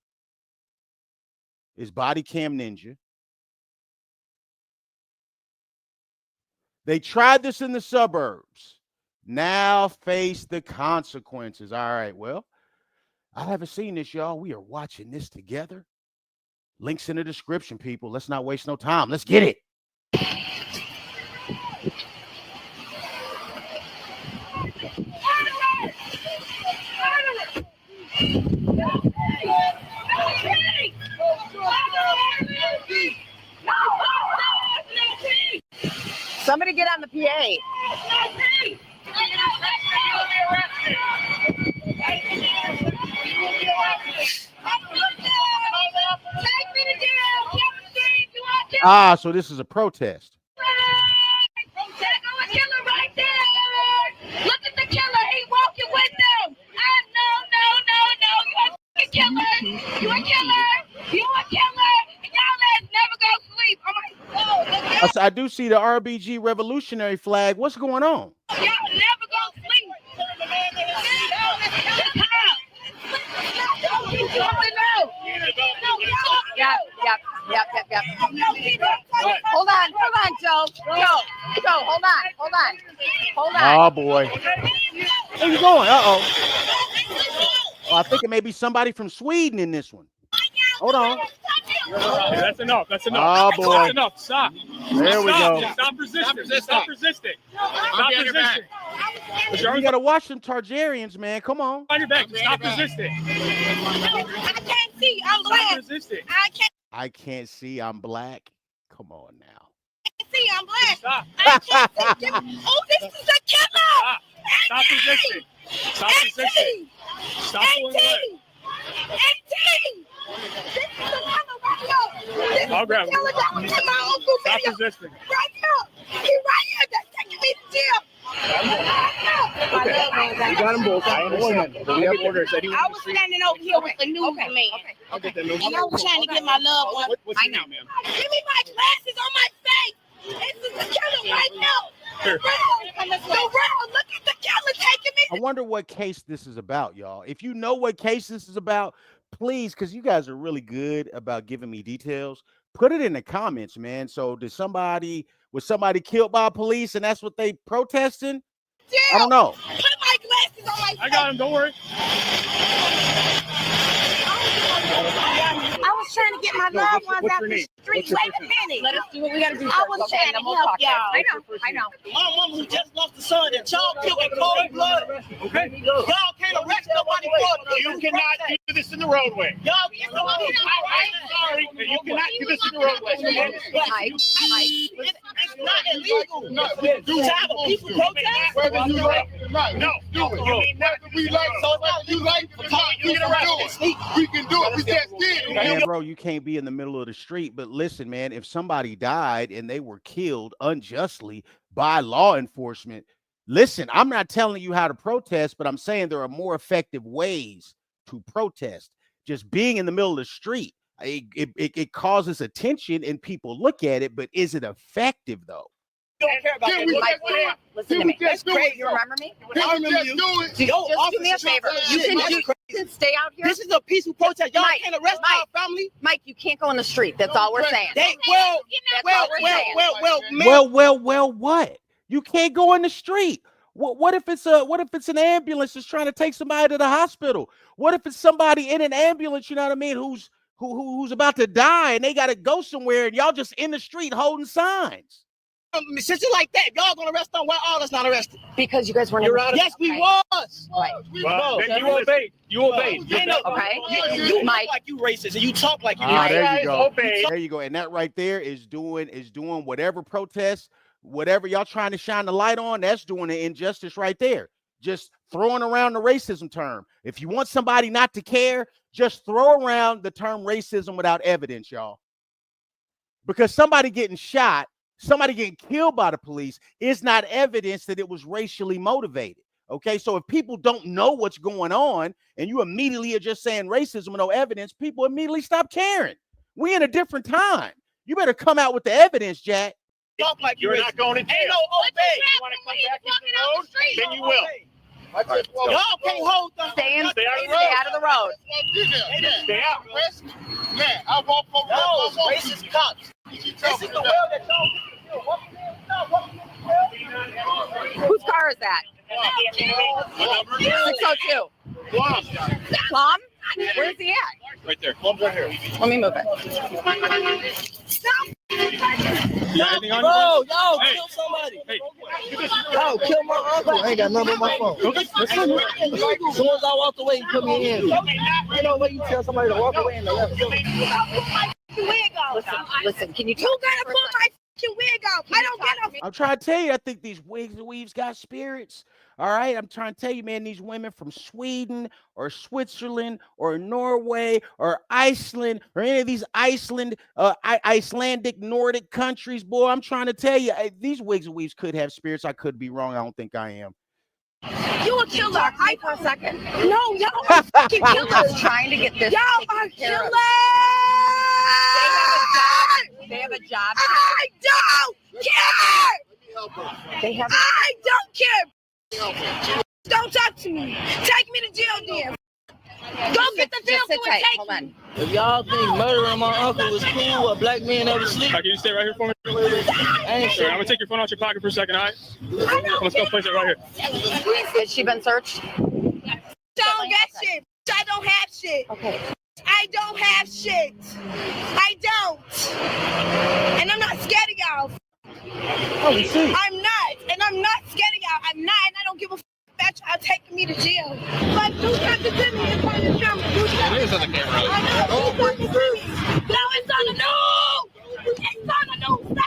is Body Cam Ninja. They tried this in the suburbs. Now face the consequences. All right, well, I haven't seen this, y'all. We are watching this together. Links in the description, people. Let's not waste no time. Let's get it. Somebody get on the PA. So this is a protest. Look at the killer. He walking with them. No. You a killer. You a killer. You a killer. And y'all ass never go to sleep. I'm like, I do see the RBG revolutionary flag. What's going on? y'all never go to sleep. Yep. Hold on, Joe, hold on. Oh, boy. Where you going? Oh, I think it may be somebody from Sweden in this one. Hold on. Hey, that's enough. Oh, boy. That's enough. Stop. There we go. Stop resisting. You got to watch them Targaryens, man. Come on. On your back. Stop resisting. I can't see. I'm black. Stop resisting. I can't see. I'm black. Come on now. I can't see. I'm black. Stop. I can't see. Oh, this is a killer. Stop resisting. Stop resisting. Stop pulling away. This is the killer right here. I'll grab him. My uncle Stop resisting. right here. He right here. That's taking me to jail. Okay. We got them both. I understand. But we have orders. I was standing over here with the news man. I'll get that news. And I was trying to get my loved one. What's your name, ma'am? Give me my glasses on my face. This is the killer right now. The round. Look at the killer taking me. I wonder what case this is about, y'all. If you know what case this is about, please, because you guys are really good about giving me details, put it in the comments, man. So was somebody killed by police and that's what they protesting? Yeah. I don't know. Put my glasses on my face. I got him. Don't worry. I was trying to get my loved ones out the street. Wait a minute. Let us do what we got to do. I was trying to help y'all. I know. My mama who just lost the son that y'all killed in cold blood. Okay. Y'all can't arrest nobody for it. You cannot do this in the roadway. Y'all get somebody. I'm sorry, but you cannot do this in the roadway. It's not illegal. Do have people protest? Whether you like it or not. No. Do it. Whether we like it or not, you like it or not, we can arrest it. We can do it. We just did. Man, bro, you can't be in the middle of the street. But listen, man, if somebody died and they were killed unjustly by law enforcement, Listen, I'm not telling you how to protest, but I'm saying there are more effective ways to protest. Just being in the middle of the street, it causes attention and people look at it, but is it effective though? Don't care about that. Listen to me. That's great. You remember me? I remember you. Just do me a favor. You can stay out here. This is a peaceful protest. Y'all Mike, can't arrest our family. Mike, you can't go in the street. That's all we're saying. Well, what? You can't go in the street. What if it's an ambulance that's trying to take somebody to the hospital? What if it's somebody in an ambulance, you know what I mean, who's about to die and they got to go somewhere and y'all just in the street holding signs? Since you like that, y'all gonna arrest them? Why all us not arrested? Because you guys weren't. Yes, we was. Right. Well, then you obeyed. You obeyed. Okay. You Mike, talk like you racist and you talk like you. There you go. There you go. And that right there is doing whatever protest, whatever y'all trying to shine the light on. That's doing the injustice right there. Just throwing around the racism term. If you want somebody not to care, just throw around the term racism without evidence, y'all. Because somebody getting shot, somebody getting killed by the police is not evidence that it was racially motivated. Okay, so if people don't know what's going on and you immediately are just saying racism with no evidence, people immediately stop caring. We in a different time. You better come out with the evidence, Jack. Talk like You're not going to jail. Ain't no obey. You want to come back into the road? Then you will. Y'all can't hold them. Stay out of the road. Stay out. Yeah, I walk over. No, racist cops. This is the world that y'all. Whose car is that? 602. Plum? Where's he at? Right there. Plum's right here. Let me move it. Bro, kill somebody. Hey. Yo, kill my uncle. I ain't got nothing on my phone. As soon as I walked away, you put me in. You know when you tell somebody to walk away in the left. Listen, can you gotta pull my wig off. I don't get off. I'm trying to tell you, I think these wigs and weaves got spirits. All right, I'm trying to tell you, man, these women from Sweden or Switzerland or Norway or Iceland or any of these Icelandic Nordic countries, boy, I'm trying to tell you, these wigs and weaves could have spirits. I could be wrong. I don't think I am. You a killer. Hi for a second. No, y'all are fucking killers. Trying to get this. Y'all are killers. They have a job. I don't care. I don't care. Don't talk to me. Take me to jail, then. Go get the vehicle and take me. If y'all think murdering my uncle was cool, a black man ever sleep. Can you stay right here for me? I'm gonna take your phone out your pocket for a second, all right? Let's go place it right here. Has she been searched? Don't get shit. I don't have shit. Okay. I don't have shit. I don't. And I'm not scared of y'all. Holy shit. I'm not. And I'm not scared of y'all. I'm not. And I don't give a f about y'all taking me to jail. Like, do something to me in front of the camera. Do something. It is on the camera. I know. Do something to me. No, it's on the news. It's on the news.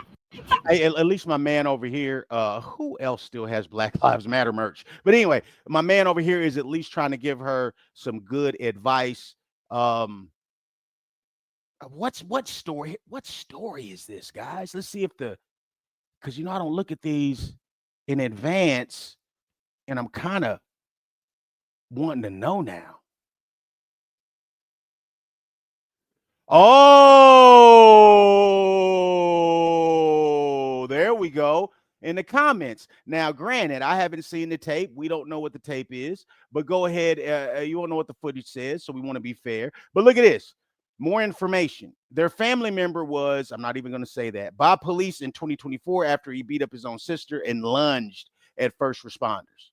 Hey, at least my man over here, who else still has Black Lives Matter merch? But anyway, my man over here is at least trying to give her some good advice. What story is this, guys? Let's see if because I don't look at these in advance, and I'm kind of wanting to know now. Oh, there we go. In the comments. Now, granted, I haven't seen the tape. We don't know what the tape is, but go ahead. You don't know what the footage says, so we want to be fair. But look at this. More information. Their family member was, I'm not even going to say that, by police in 2024 after he beat up his own sister and lunged at first responders.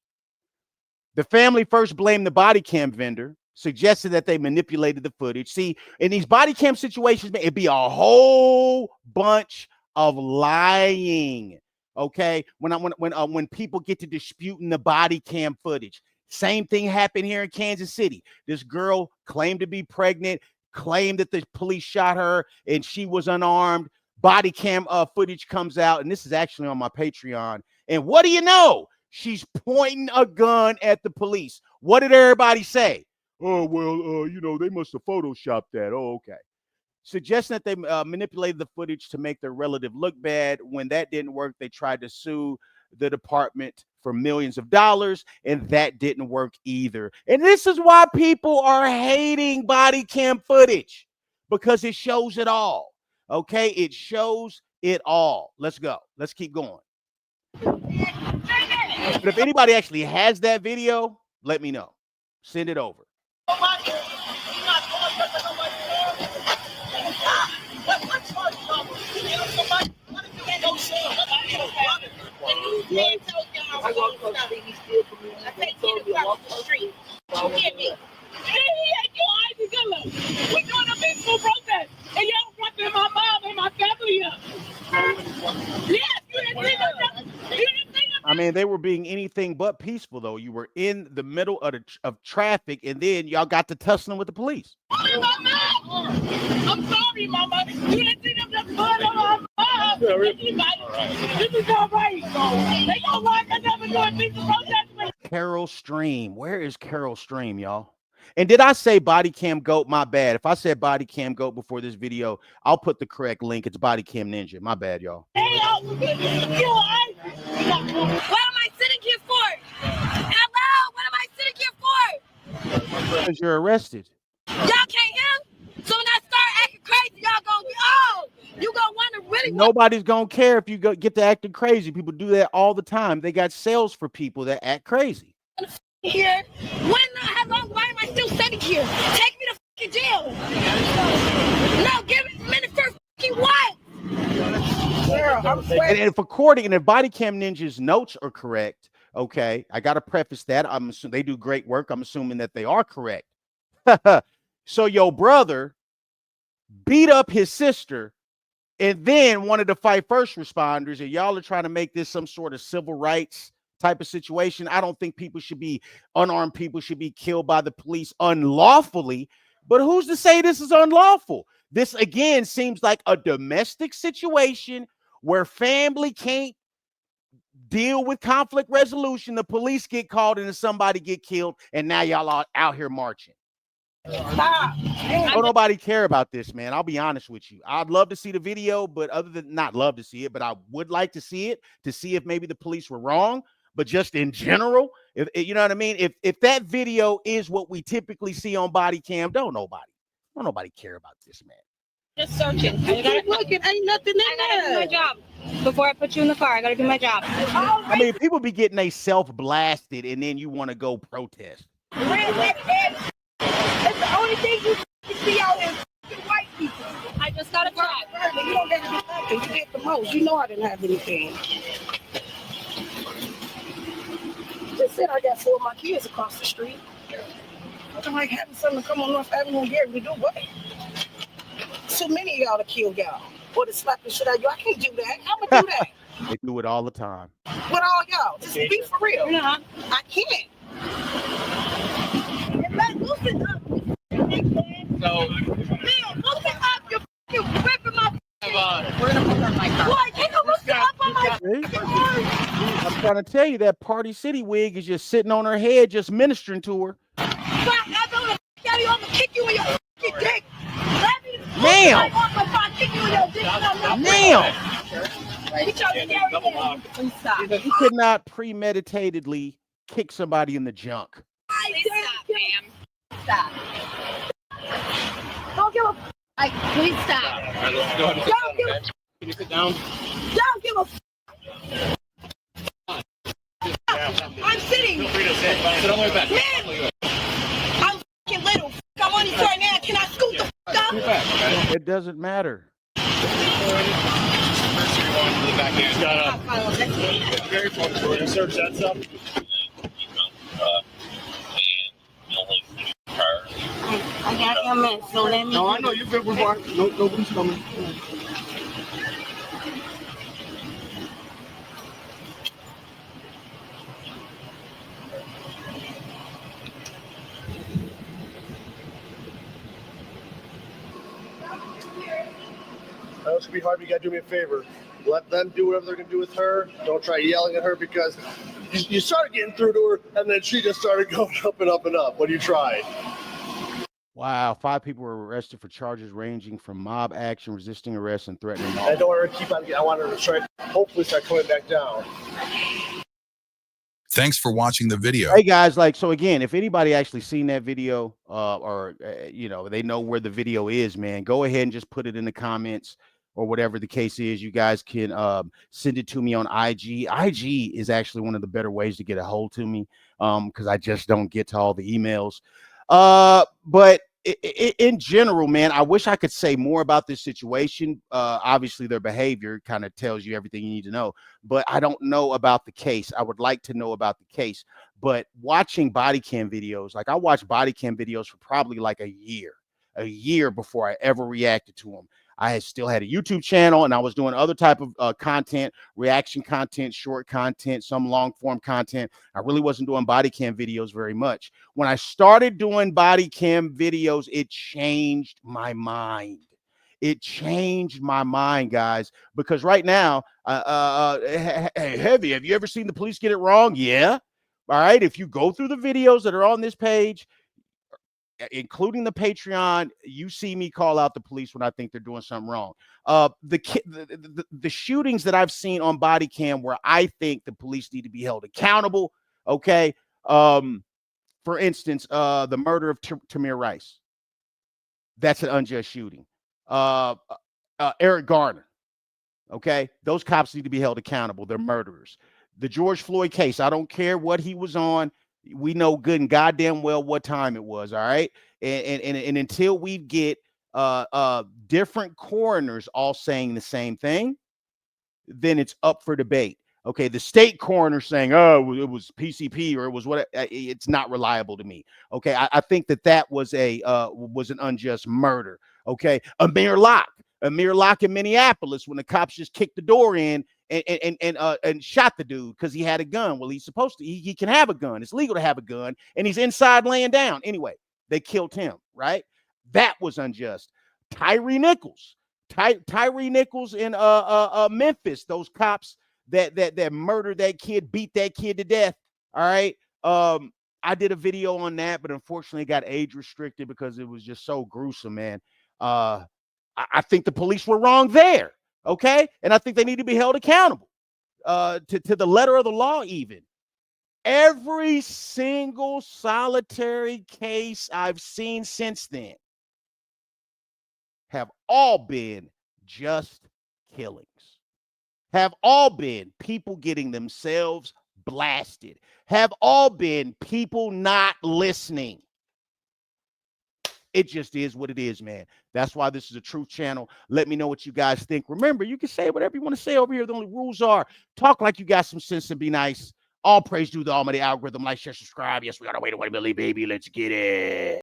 The family first blamed the body cam vendor, suggested that they manipulated the footage. See, in these body cam situations, it'd be a whole bunch of lying. Okay, when people get to disputing the body cam footage, same thing happened here in Kansas City. This girl claimed to be pregnant, claimed that the police shot her and she was unarmed. Body cam footage comes out, and this is actually on my Patreon. And what do you know? She's pointing a gun at the police. What did everybody say? Oh, well, they must have photoshopped that. Oh, okay. Suggesting that they manipulated the footage to make their relative look bad. When that didn't work, they tried to sue the department for millions of dollars, and that didn't work either. And this is why people are hating body cam footage, because it shows it all. Okay, it shows it all. Let's go. Let's keep going. But if anybody actually has that video, let me know. Send it over. I walk across the street, he still for me. I say, get across the street. You get me? We're doing a peaceful protest, and y'all fucking my mom and my family up. Yes, you didn't see nothing. You didn't see nothing. I mean, they were being anything but peaceful, though. You were in the middle of traffic, and then y'all got to tussling with the police. I'm sorry, Mama. You didn't see them just blood on my mom. This is all right. They don't like us ever doing peaceful protest. Carol Stream. Where is Carol Stream, y'all? And did I say body cam goat? My bad. If I said body cam goat before this video, I'll put the correct link. It's body cam ninja. My bad, y'all. What am I sitting here for? Hello? What am I sitting here for? Because you're arrested. Y'all can't hear? So when I start acting crazy, y'all gonna be, oh, you gonna want to really. Nobody's gonna care if you get to acting crazy. People do that all the time. They got sales for people that act crazy. Here, how long? Why am I still sitting here? Take me to fucking jail. No, give me a minute for fucking what? And if according, and if body cam ninja's notes are correct, okay, I gotta preface that. I'm assuming they do great work. I'm assuming that they are correct. So your brother beat up his sister and then wanted to fight first responders, and y'all are trying to make this some sort of civil rights type of situation. I don't think unarmed people should be killed by the police unlawfully, but who's to say this is unlawful? This again seems like a domestic situation where family can't deal with conflict resolution. The police get called and somebody get killed, and now y'all are out here marching. Don't nobody care about this, man. I'll be honest with you. I'd love to see the video, but other than not love to see it, but I would like to see it to see if maybe the police were wrong. But just in general, if you know what I mean, if that video is what we typically see on body cam, don't nobody care about this, man. Just searching. Keep looking. Ain't nothing in there. I gotta do my job. Before I put you in the car, I gotta do my job. I mean, people be getting they self blasted, and then you want to go protest. That's the only thing you see out here. White people. I just got a job. You don't get nothing. You get the most. You know I didn't have anything. Just said I got 4 of my kids across the street. Nothing like having someone come on North Avenue and get me to do what? Too many of y'all to kill y'all or to slap the shit out of you. I can't do that. I'm gonna do that. They do it all the time. With all y'all, just be for real. No, I can't. Loosen up. Loosen up. You're ripping my. We're gonna put her in my car. Why? Take a loosen up on my. I'm trying to tell you that Party City wig is just sitting on her head, just ministering to her. I'm gonna kick you in your dick. Ma'am. You could not premeditatedly kick somebody in the junk. Please stop, ma'am. Stop. Don't give a. Please stop. Don't give a. Can you sit down? Don't give a. I'm sitting. Feel free to sit. Sit on my back. Man, I'm fucking little. I'm on this right now. Can I scoot the fuck up? It doesn't matter. Search that stuff. I got MS, so let me. No, I know you're good with work. Nobody's coming. That should be hard, but you gotta do me a favor. Let them do whatever they're gonna do with her. Don't try yelling at her because you started getting through to her and then she just started going up and up and up when you tried. Wow, 5 people were arrested for charges ranging from mob action, resisting arrest, and threatening. I don't want her to keep on. I want her to try, hopefully start coming back down. Thanks for watching the video. Hey guys, like, so again, if anybody actually seen that video, or you know, they know where the video is, man, go ahead and just put it in the comments or whatever the case is. You guys can send it to me on IG. IG is actually one of the better ways to get a hold to me, because I just don't get to all the emails. But in general, man, I wish I could say more about this situation. Obviously, their behavior kind of tells you everything you need to know, but I don't know about the case. I would like to know about the case. But watching body cam videos, like I watched body cam videos for probably like a year before I ever reacted to them. I had still had a YouTube channel, and I was doing other type of content, reaction content, short content, some long form content. I really wasn't doing body cam videos very much. When I started doing body cam videos, it changed my mind. It changed my mind, guys, because right now, hey, Heavy, have you ever seen the police get it wrong? Yeah. All right. If you go through the videos that are on this page, including the Patreon, you see me call out the police when I think they're doing something wrong. The shootings that I've seen on body cam where I think the police need to be held accountable. Okay. For instance, the murder of Tamir Rice. That's an unjust shooting. Eric Garner. Okay. Those cops need to be held accountable. They're murderers. The George Floyd case, I don't care what he was on. We know good and goddamn well what time it was. All right. And until we get different coroners all saying the same thing, then it's up for debate. Okay, the state coroner saying, oh, it was PCP or it was what, it's not reliable to me. Okay, I think that was an unjust murder. Okay, Amir Locke in Minneapolis, when the cops just kicked the door in and shot the dude because he had a gun. Well, he's supposed to, he can have a gun. It's legal to have a gun, and he's inside laying down. Anyway, they killed him, right? That was unjust. Tyree Nichols in Memphis, those cops that murdered that kid, beat that kid to death. All right. I did a video on that, but unfortunately got age restricted because it was just so gruesome, man. I think the police were wrong there. Okay. And I think they need to be held accountable to the letter of the law, even. Every single solitary case I've seen since then have all been just killings, have all been people getting themselves blasted, have all been people not listening. It just is what it is, man. That's why this is a truth channel. Let me know what you guys think. Remember, you can say whatever you want to say over here. The only rules are talk like you got some sense and be nice. All praise due to the almighty algorithm. Like, share, subscribe. Yes, we got our way to 1 million, baby. Let's get it.